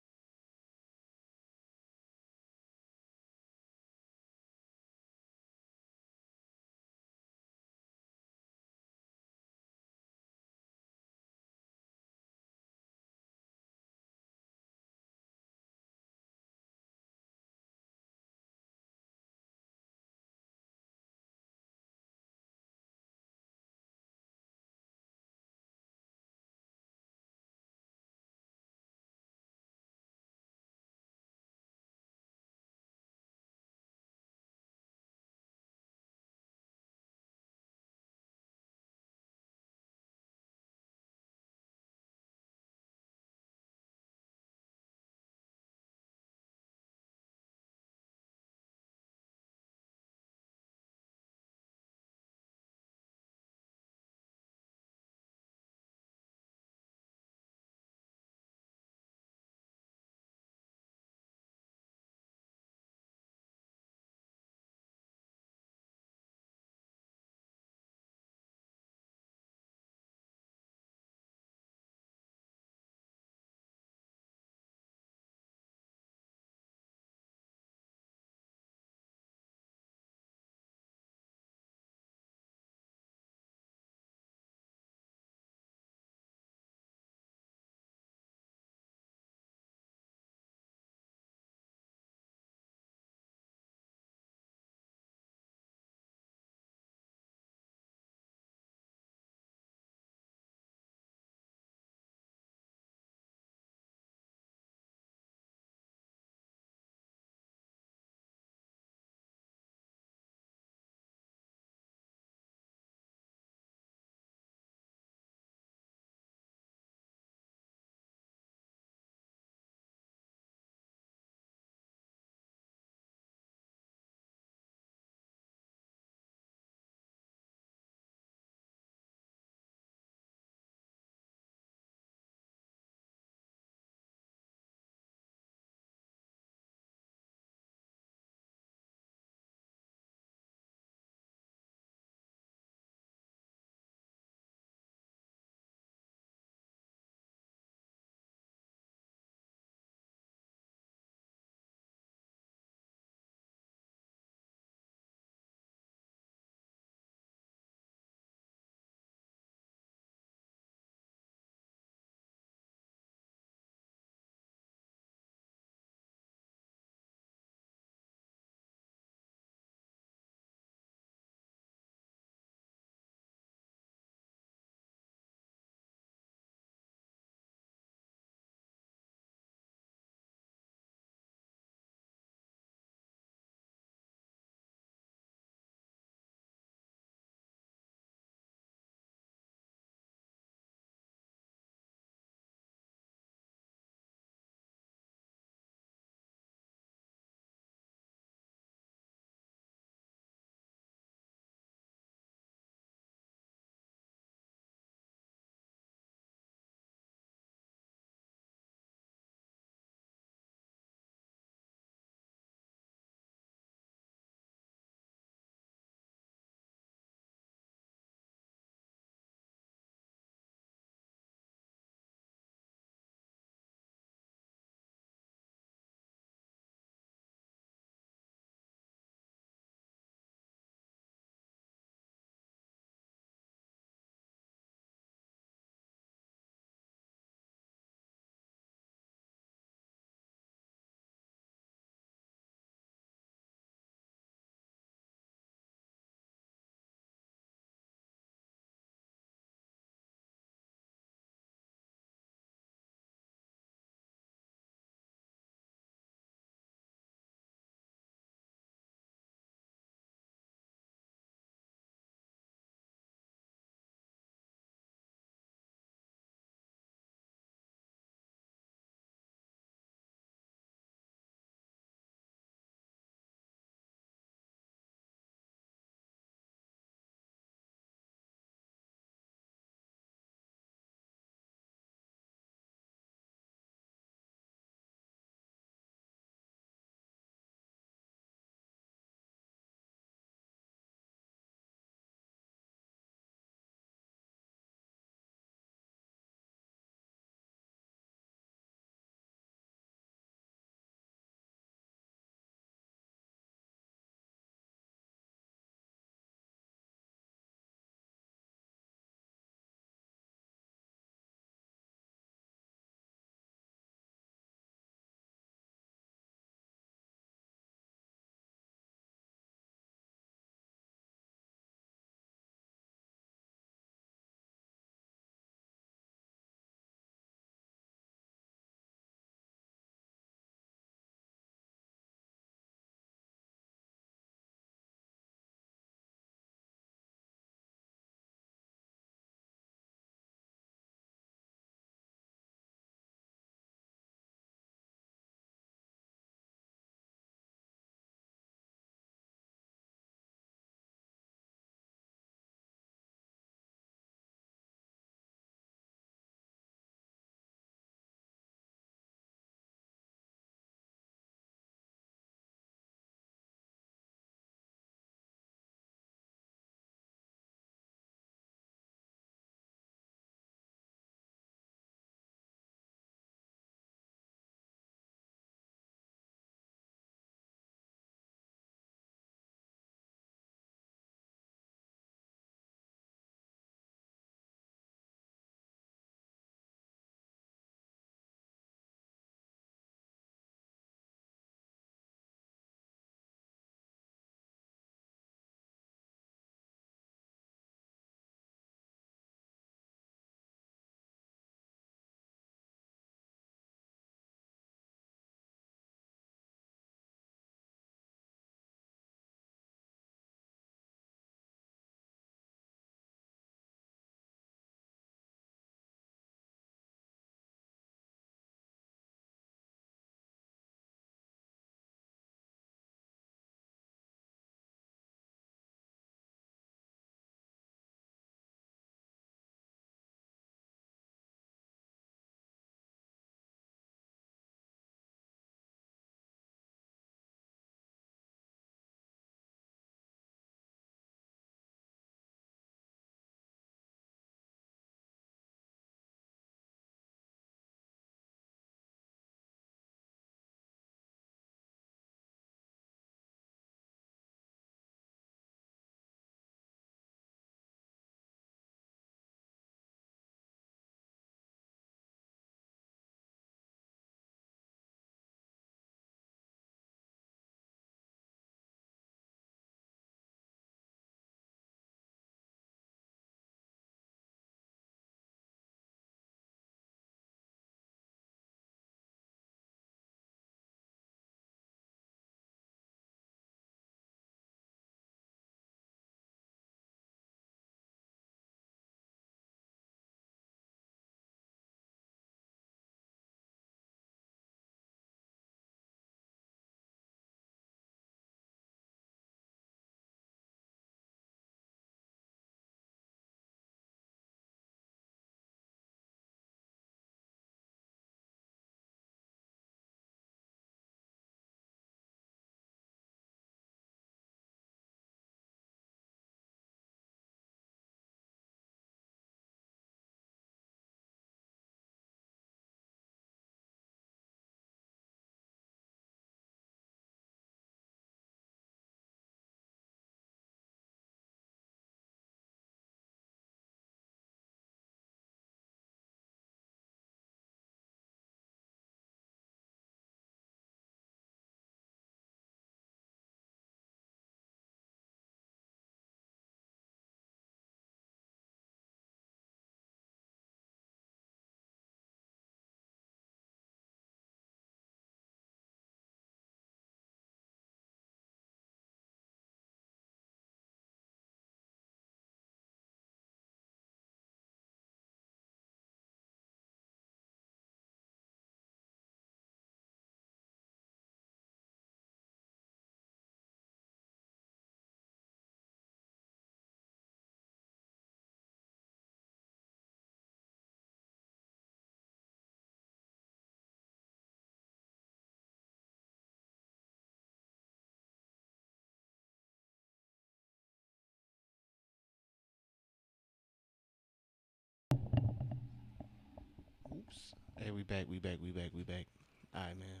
Hey, we back, we back, we back, we back. All right, man.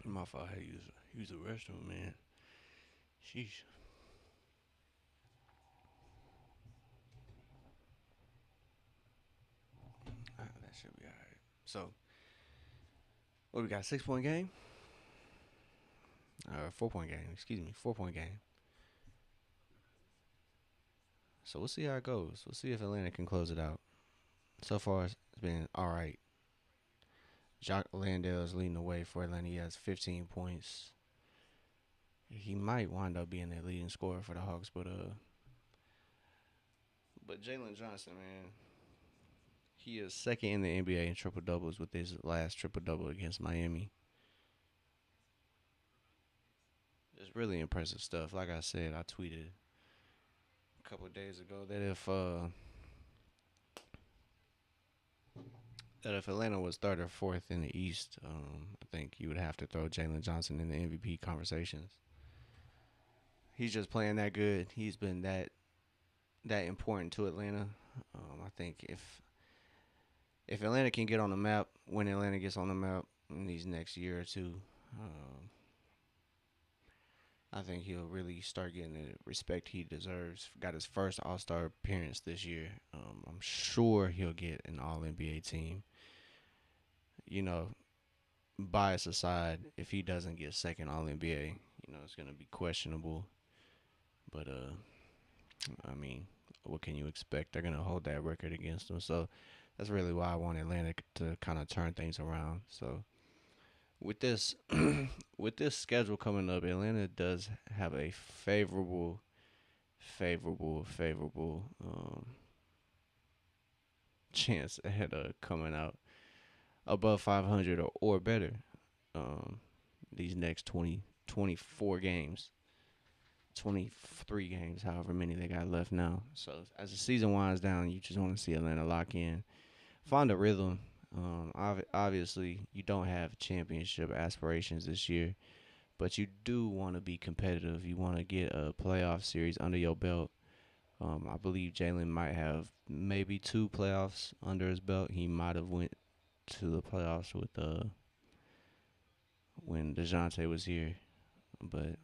My fault. I had to use the restroom, man. Sheesh. That should be all right. So, what we got? 6 point game? 4 point game. Excuse me. 4 point game. So we'll see how it goes. We'll see if Atlanta can close it out. So far, it's been all right. Jock Landale is leading the way for Atlanta. He has 15 points. He might wind up being the leading scorer for the Hawks, but Jalen Johnson, man, he is second in the NBA in triple doubles with his last triple double against Miami. It's really impressive stuff. Like I said, I tweeted a couple of days ago that if Atlanta was third or fourth in the East, I think you would have to throw Jalen Johnson in the MVP conversations. He's just playing that good. He's been that important to Atlanta. I think if Atlanta can get on the map, when Atlanta gets on the map in these next year or two, um, I think he'll really start getting the respect he deserves. Got his first All Star appearance this year. I'm sure he'll get an All NBA team. You know, bias aside, if he doesn't get second All NBA, it's gonna be questionable. But I mean, what can you expect? They're gonna hold that record against him. So that's really why I want Atlanta to kind of turn things around. So with this with this schedule coming up, Atlanta does have a favorable chance ahead of coming out above 500 or better. Um, these next 24 games, 23 games, however many they got left now. So as the season winds down, you just want to see Atlanta lock in, find a rhythm. Obviously, you don't have championship aspirations this year, but you do want to be competitive. You want to get a playoff series under your belt. I believe Jalen might have maybe two playoffs under his belt. He might have went to the playoffs with when Dejounte was here, but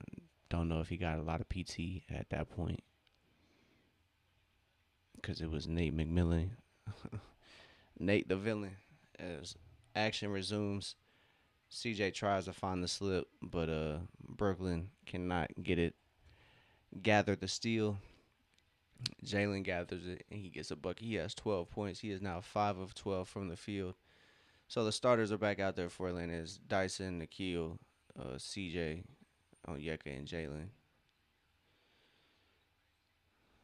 don't know if he got a lot of PT at that point because it was Nate McMillan, Nate the villain. As action resumes, CJ tries to find the slip, but Brooklyn cannot get it. Gather the steal. Jalen gathers it and he gets a bucket. He has 12 points. He is now 5 of 12 from the field. So the starters are back out there for Atlanta. It's Dyson, Nikhil, CJ, Onyeka, and Jalen.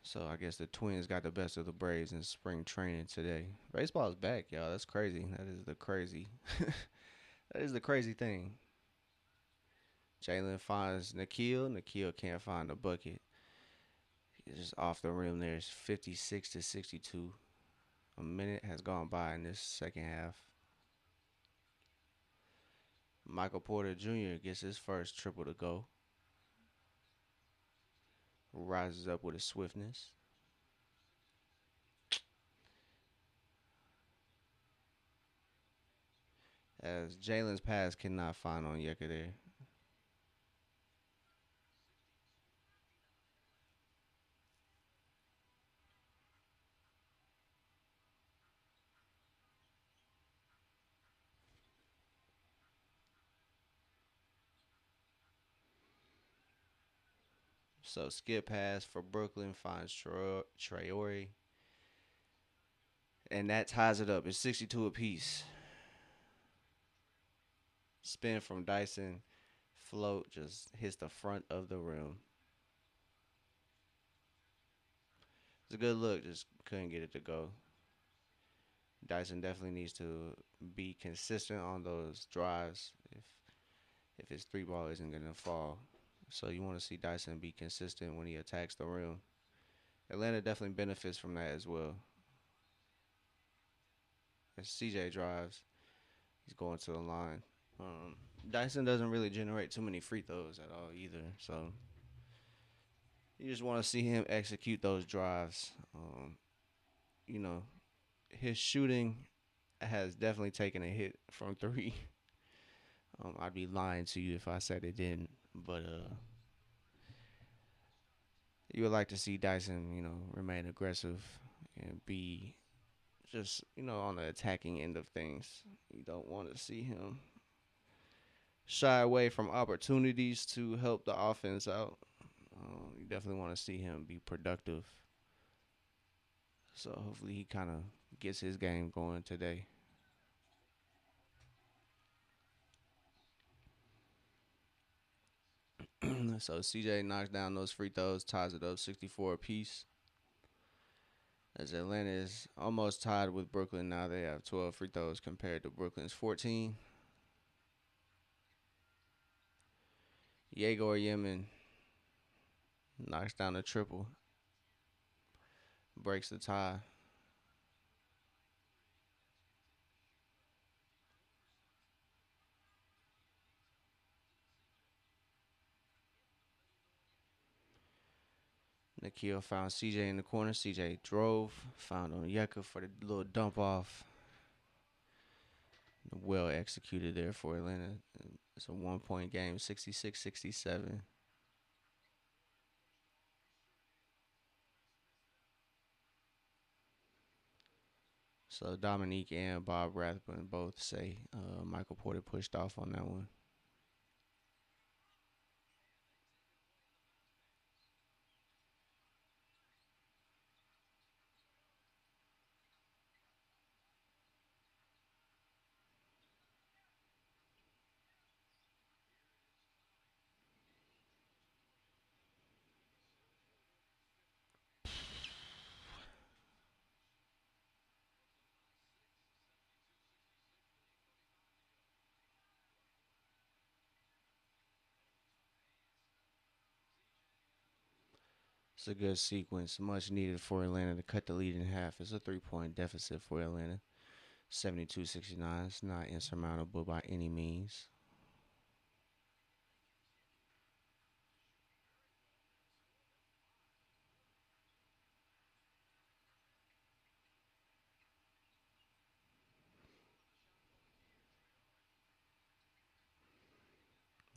So I guess the Twins got the best of the Braves in spring training today. Baseball is back, y'all. That's crazy. That is the crazy. That is the crazy thing. Jalen finds Nikhil. Nikhil can't find the bucket. He's just off the rim there. It's 56 to 62. A minute has gone by in this second half. Michael Porter Jr. gets his first triple to go. Rises up with his swiftness. As Jalen's pass cannot find on Onyeka there. So skip pass for Brooklyn finds Traore. And that ties it up. It's 62 apiece. Spin from Dyson. Float just hits the front of the rim. It's a good look. Just couldn't get it to go. Dyson definitely needs to be consistent on those drives if his three ball isn't gonna fall. So you want to see Dyson be consistent when he attacks the rim. Atlanta definitely benefits from that as well. As CJ drives, he's going to the line. Um, Dyson doesn't really generate too many free throws at all either. So you just want to see him execute those drives. you know, his shooting has definitely taken a hit from three. I'd be lying to you if I said it didn't. But you would like to see Dyson, remain aggressive and be just, on the attacking end of things. You don't want to see him shy away from opportunities to help the offense out. You definitely want to see him be productive. So hopefully he kind of gets his game going today. So CJ knocks down those free throws, ties it up 64 apiece. As Atlanta is almost tied with Brooklyn now, they have 12 free throws compared to Brooklyn's 14. Yegor Yemen knocks down a triple, breaks the tie. Nikhil found CJ in the corner. CJ drove, found Onyeka for the little dump off. Well executed there for Atlanta. It's a 1 point game, 66-67. So Dominique and Bob Rathbun both say Michael Porter pushed off on that one. It's a good sequence, much needed for Atlanta to cut the lead in half. It's a 3 point deficit for Atlanta. 72-69. It's not insurmountable by any means.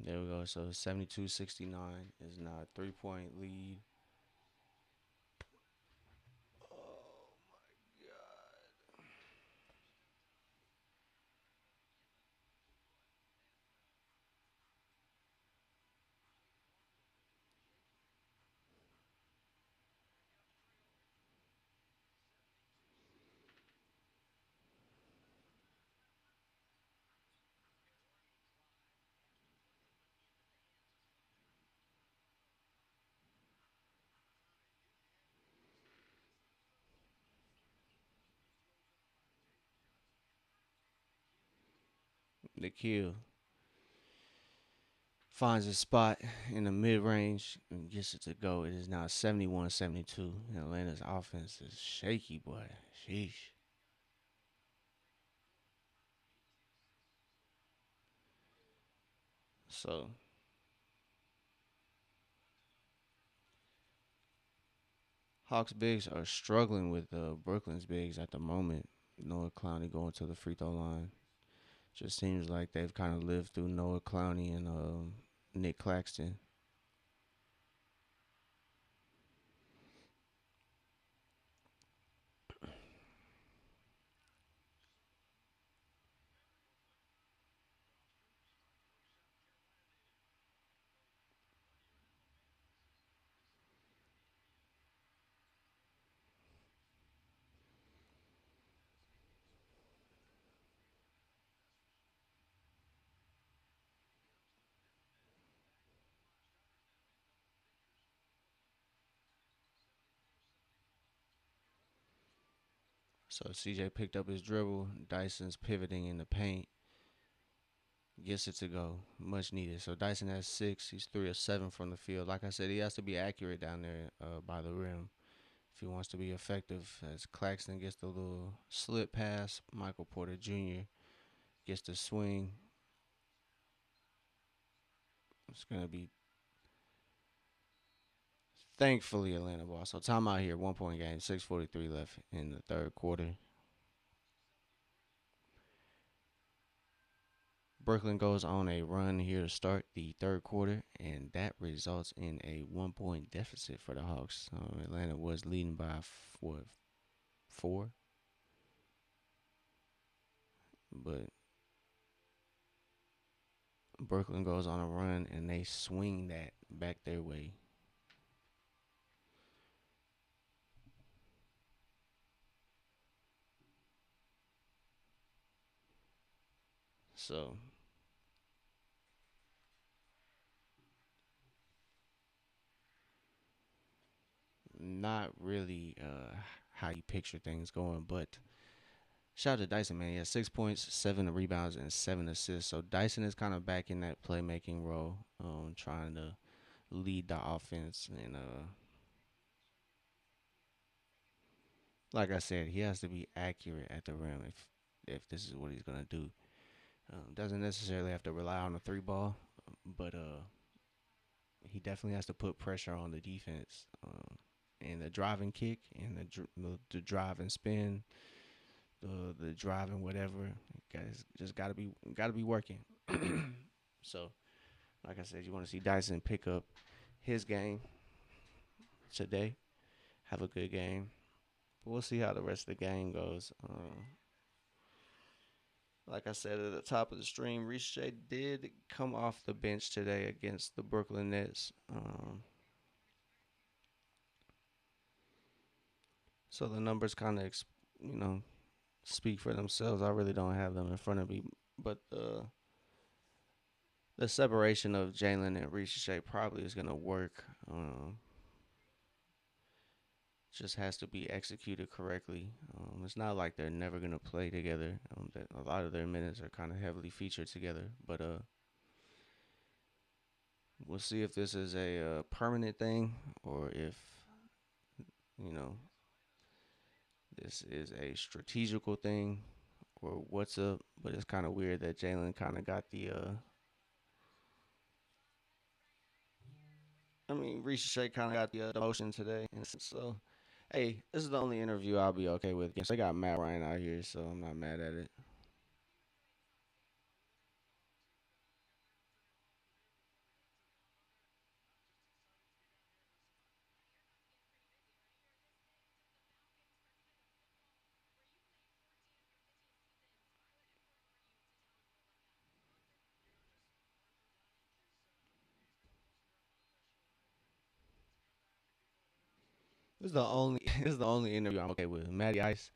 There we go. So 72-69 is now a 3 point lead. Nikhil finds a spot in the mid range and gets it to go. It is now 71-72. Atlanta's offense is shaky, boy. Sheesh. So Hawks bigs are struggling with Brooklyn's bigs at the moment. Noah Clowney going to the free throw line. Just seems like they've kind of lived through Noah Clowney and Nick Claxton. So CJ picked up his dribble. Dyson's pivoting in the paint. Gets it to go. Much needed. So Dyson has 6. He's 3 of 7 from the field. Like I said, he has to be accurate down there by the rim if he wants to be effective. As Claxton gets the little slip pass, Michael Porter Jr. gets the swing. It's going to be Thankfully, Atlanta ball. So timeout here. 1 point game. 6:43 left in the third quarter. Brooklyn goes on a run here to start the third quarter, and that results in a 1 point deficit for the Hawks. Atlanta was leading by what, four, but Brooklyn goes on a run and they swing that back their way. So, not really how you picture things going, but shout out to Dyson, man. He has 6 points, 7 rebounds, and 7 assists. So Dyson is kind of back in that playmaking role, trying to lead the offense. And like I said, he has to be accurate at the rim if this is what he's gonna do. Doesn't necessarily have to rely on the three ball, but he definitely has to put pressure on the defense. And the driving kick and the drive and spin, the drive and whatever, guys just gotta be working. So, like I said, you want to see Dyson pick up his game today, have a good game. But we'll see how the rest of the game goes. Like I said at the top of the stream, Riche did come off the bench today against the Brooklyn Nets. So the numbers kind of, you know, speak for themselves. I really don't have them in front of me, but the separation of Jalen and Riche probably is gonna work. Just has to be executed correctly. It's not like they're never gonna play together. That a lot of their minutes are kind of heavily featured together, but we'll see if this is a permanent thing or if you know this is a strategical thing or what's up. But it's kind of weird that Jalen kind of got the. I mean, Rishi kind of got the motion today, and so hey, this is the only interview I'll be okay with. They got Matt Ryan out here, so I'm not mad at it. This is the only this is the only interview I'm okay with. Matty Ice,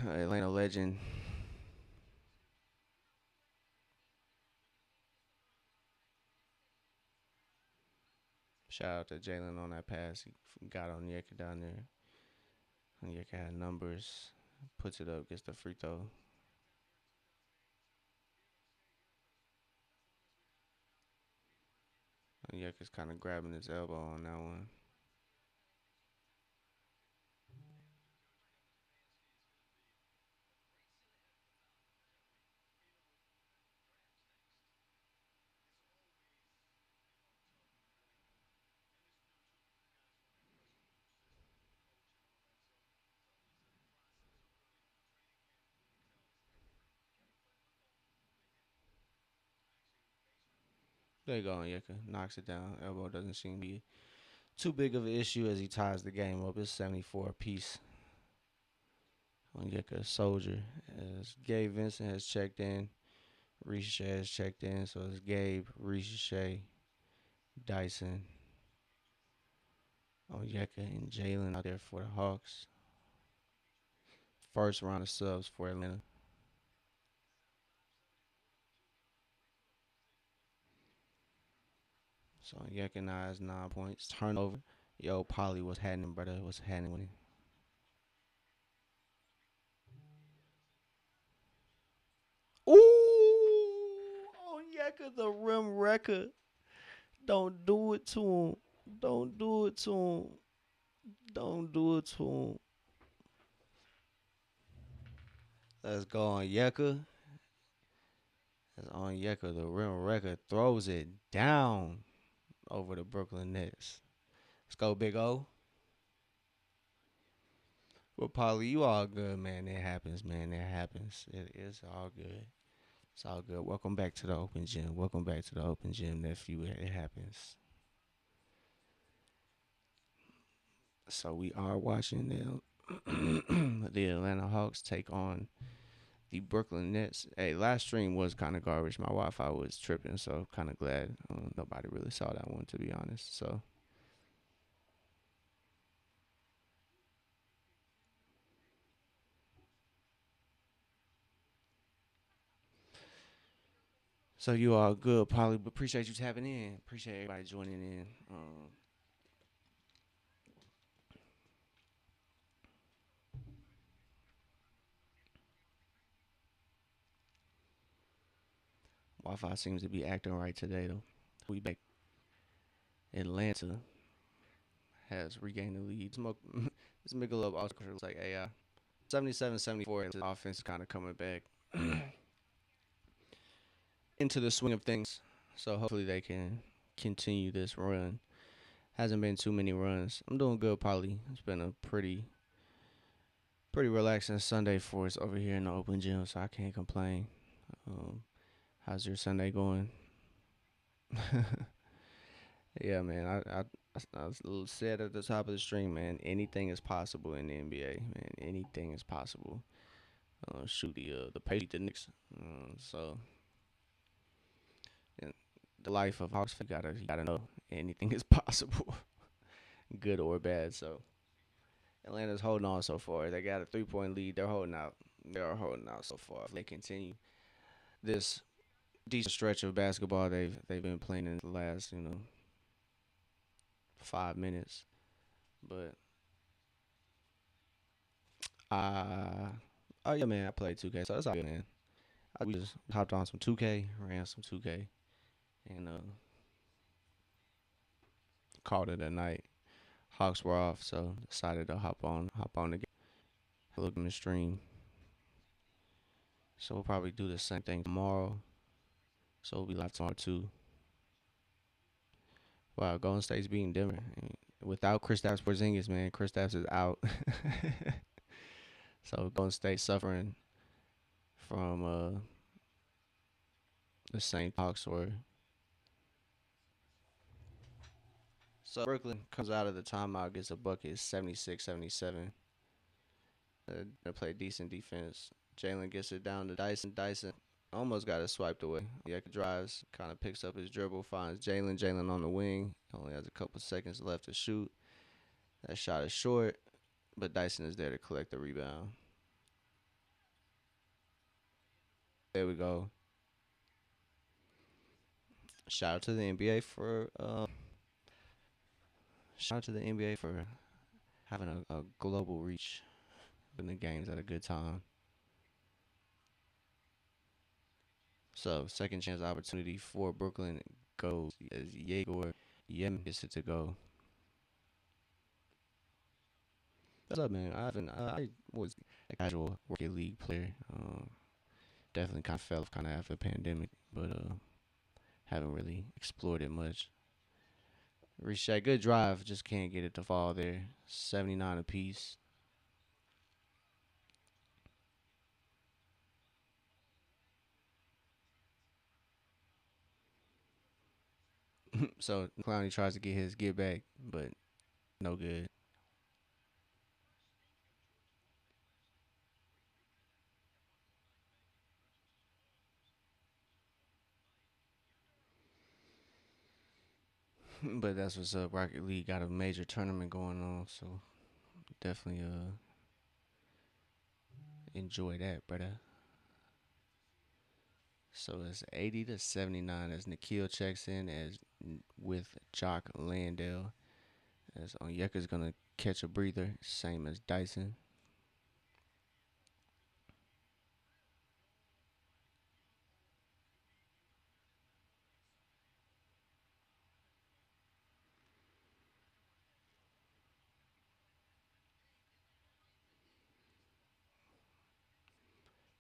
Atlanta legend. Shout out to Jalen on that pass. He got on Yeka down there. Yeka had numbers. Puts it up, gets the free throw. Yeka's kind of grabbing his elbow on that one. There you go, Yeka. Knocks it down. Elbow doesn't seem to be too big of an issue as he ties the game up. It's 74 apiece on Yeka Soldier. As Gabe Vincent has checked in, Reese has checked in. So it's Gabe, Reese, Dyson, Onyeka, and Jalen out there for the Hawks. First round of subs for Atlanta. So Onyeka now has 9 points. Turnover. Yo, Polly, what's happening, brother? What's happening with him? Ooh, Onyeka, the rim wrecker. Don't do it to him. Don't do it to him. Don't do it to him. Let's go on Yeka. As Onyeka, the rim wrecker, throws it down over the Brooklyn Nets. Let's go, Big O. Well, Polly, you all good, man. It happens, man. It happens. It's all good. It's all good. Welcome back to the open gym. Welcome back to the open gym, nephew. It happens. So we are watching the Atlanta Hawks take on the Brooklyn Nets. Hey, last stream was kind of garbage. My Wi-Fi was tripping, so kind of glad nobody really saw that one, to be honest. So you all good, Polly. But appreciate you tapping in. Appreciate everybody joining in. Wi-Fi seems to be acting right today, though. We back. Atlanta has regained the lead. Smoke. This Michelob Ultra looks like AI. 77-74. The offense is kind of coming back into the swing of things. So hopefully they can continue this run. Hasn't been too many runs. I'm doing good, Polly. It's been a pretty relaxing Sunday for us over here in the open gym, so I can't complain. Um, how's your Sunday going? Yeah, man. I was a little said at the top of the stream, man. Anything is possible in the NBA, man. Anything is possible. Shoot the Patriots, the Knicks. So in the life of Hawks, you gotta know anything is possible, good or bad. So Atlanta's holding on so far. They got a 3-point lead. They're holding out. They are holding out so far. If they continue this decent stretch of basketball they've been playing in the last 5 minutes. But uh oh yeah, man, I played 2K, so that's all good, man. We just hopped on some 2K, ran some 2K, and called it a night. Hawks were off, so decided to hop on the game, look in the stream. So we'll probably do the same thing tomorrow. So we'll be live tomorrow too. Wow, Golden State's beating Denver. I mean, without Kristaps Porzingis, man, Kristaps is out. So Golden State suffering from the same Hawks were. So Brooklyn comes out of the timeout, gets a bucket, 76-77. They play decent defense. Jalen gets it down to Dyson. Dyson almost got it swiped away. Yeah, drives, kind of picks up his dribble, finds Jalen. Jalen on the wing. Only has a couple seconds left to shoot. That shot is short, but Dyson is there to collect the rebound. There we go. Shout out to the NBA for shout out to the NBA for having a global reach in the games at a good time. So second chance opportunity for Brooklyn goes as Yegor Yem gets it to go. What's up, man? I was a casual rookie league player. Definitely kind of fell off kind of after the pandemic, but haven't really explored it much. Reached that good drive, just can't get it to fall there. 79 apiece. So Clowney tries to get his get back, but no good. But that's what's up. Rocket League got a major tournament going on, so definitely enjoy that, brother. So it's 80-79 as Nikhil checks in as with Jock Landale. As Onyeka's gonna catch a breather, same as Dyson.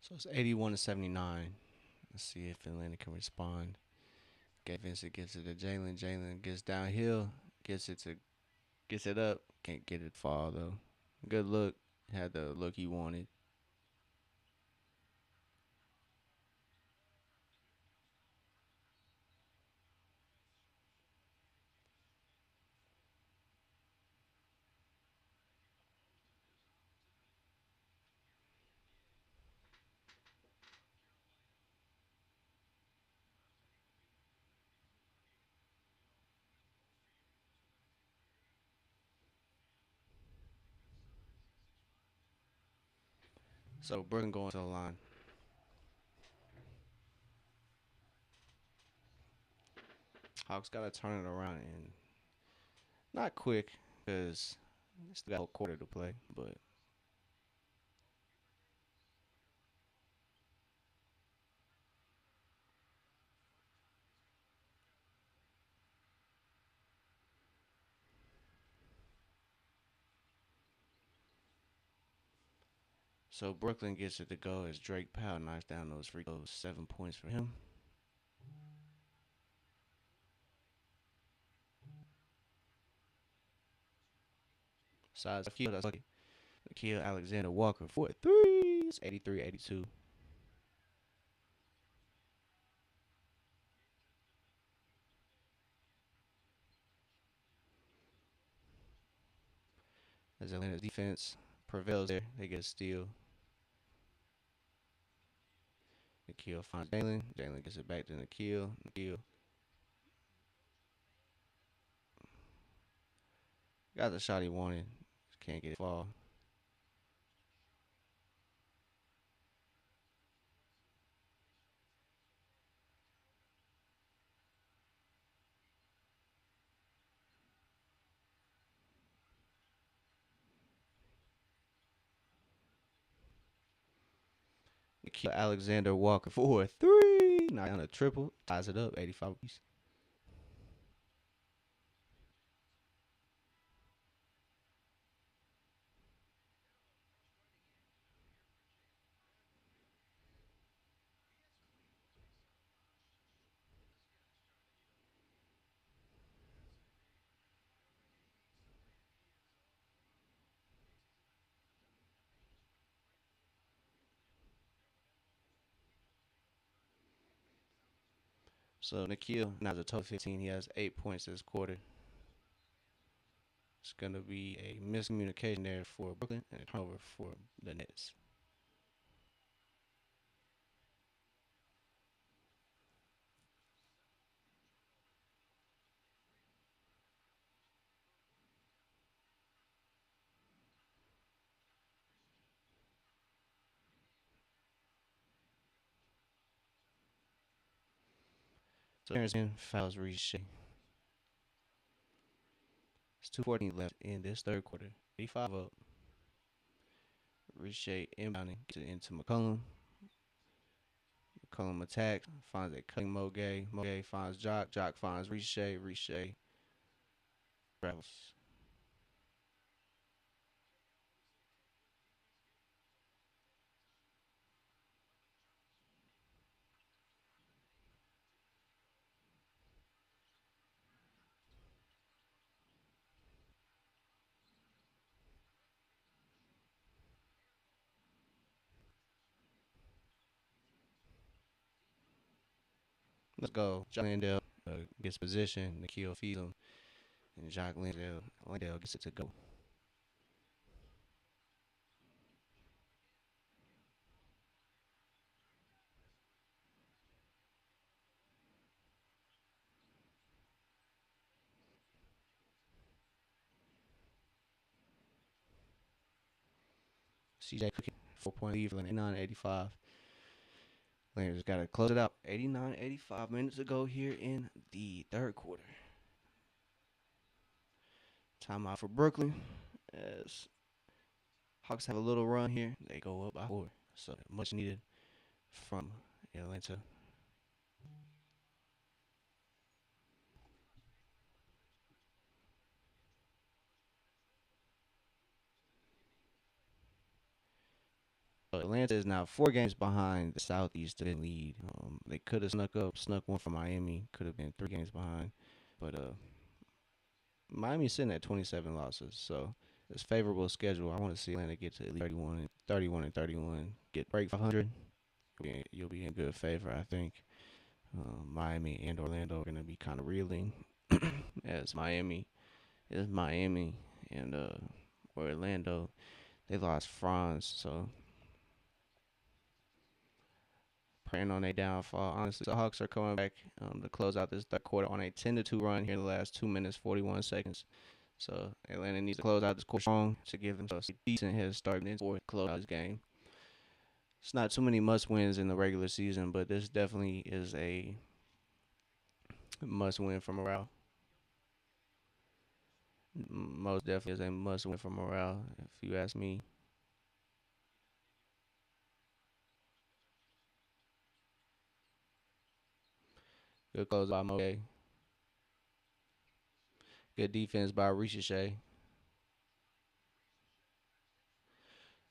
So it's 81-79. Let's see if Atlanta can respond. Gabe Vincent gets it to Jalen. Jalen gets downhill, gets it to Gets it up. Can't get it fall though. Good look. Had the look he wanted. So Brooklyn going to the line. Hawks got to turn it around and not quick because still got a whole quarter to play. But so Brooklyn gets it to go as Drake Powell knocks down those free throws. 7 points for him. Size of kill. That's lucky. Kill Alexander Walker for threes. 83-82. As Atlanta's defense prevails there, they get a steal. Nikhil finds Jalen. Jalen gets it back to Nikhil. Nikhil got the shot he wanted. Can't get it fall. Nikhil Alexander Walker for three. Knock down a triple. Ties it up. 85 piece. So Nikhil now has a total 15. He has 8 points this quarter. It's going to be a miscommunication there for Brooklyn and a turnover for the Nets. So Harrison fouls Riche. It's 2:14 left in this third quarter. 85 up. Riche inbounding. Gets it into McCollum. McCollum attacks. Finds a cutting Moge. Moge finds Jock. Jock finds Riche. Riche travels. Let's go. Jock Landale gets position. Nikhil feeds him. And Jock Landale gets it to go. CJ cooking 4 point lead for 89-85. Lakers got to close it out. 89-85 minutes ago here in the third quarter. Timeout for Brooklyn as Hawks have a little run here. They go up by 4. So much needed from Atlanta. So Atlanta is now 4 games behind the Southeast lead. They could have snuck one from Miami. Could have been 3 games behind, but Miami's sitting at 27 losses, so it's favorable schedule. I want to see Atlanta get to at least 31 and 31, get break 500. You'll be in good favor, I think. Miami and Orlando are going to be kind of reeling as Miami is Miami and Orlando. They lost Franz, so praying on a downfall. Honestly, the Hawks are coming back to close out this third quarter on a 10-2 run here in the last 2 minutes 41 seconds. So Atlanta needs to close out this quarter strong to give themselves a decent head start and to close out this game. It's not too many must wins in the regular season, but this definitely is a must win for morale. Most definitely is a must win for morale, if you ask me. Good close by Moe. Good defense by Ricochet.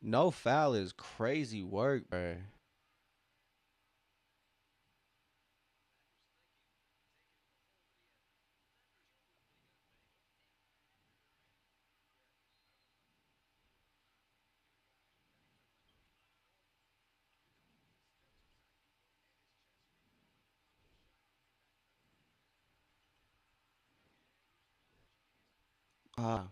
No foul is crazy work, bro. Ah,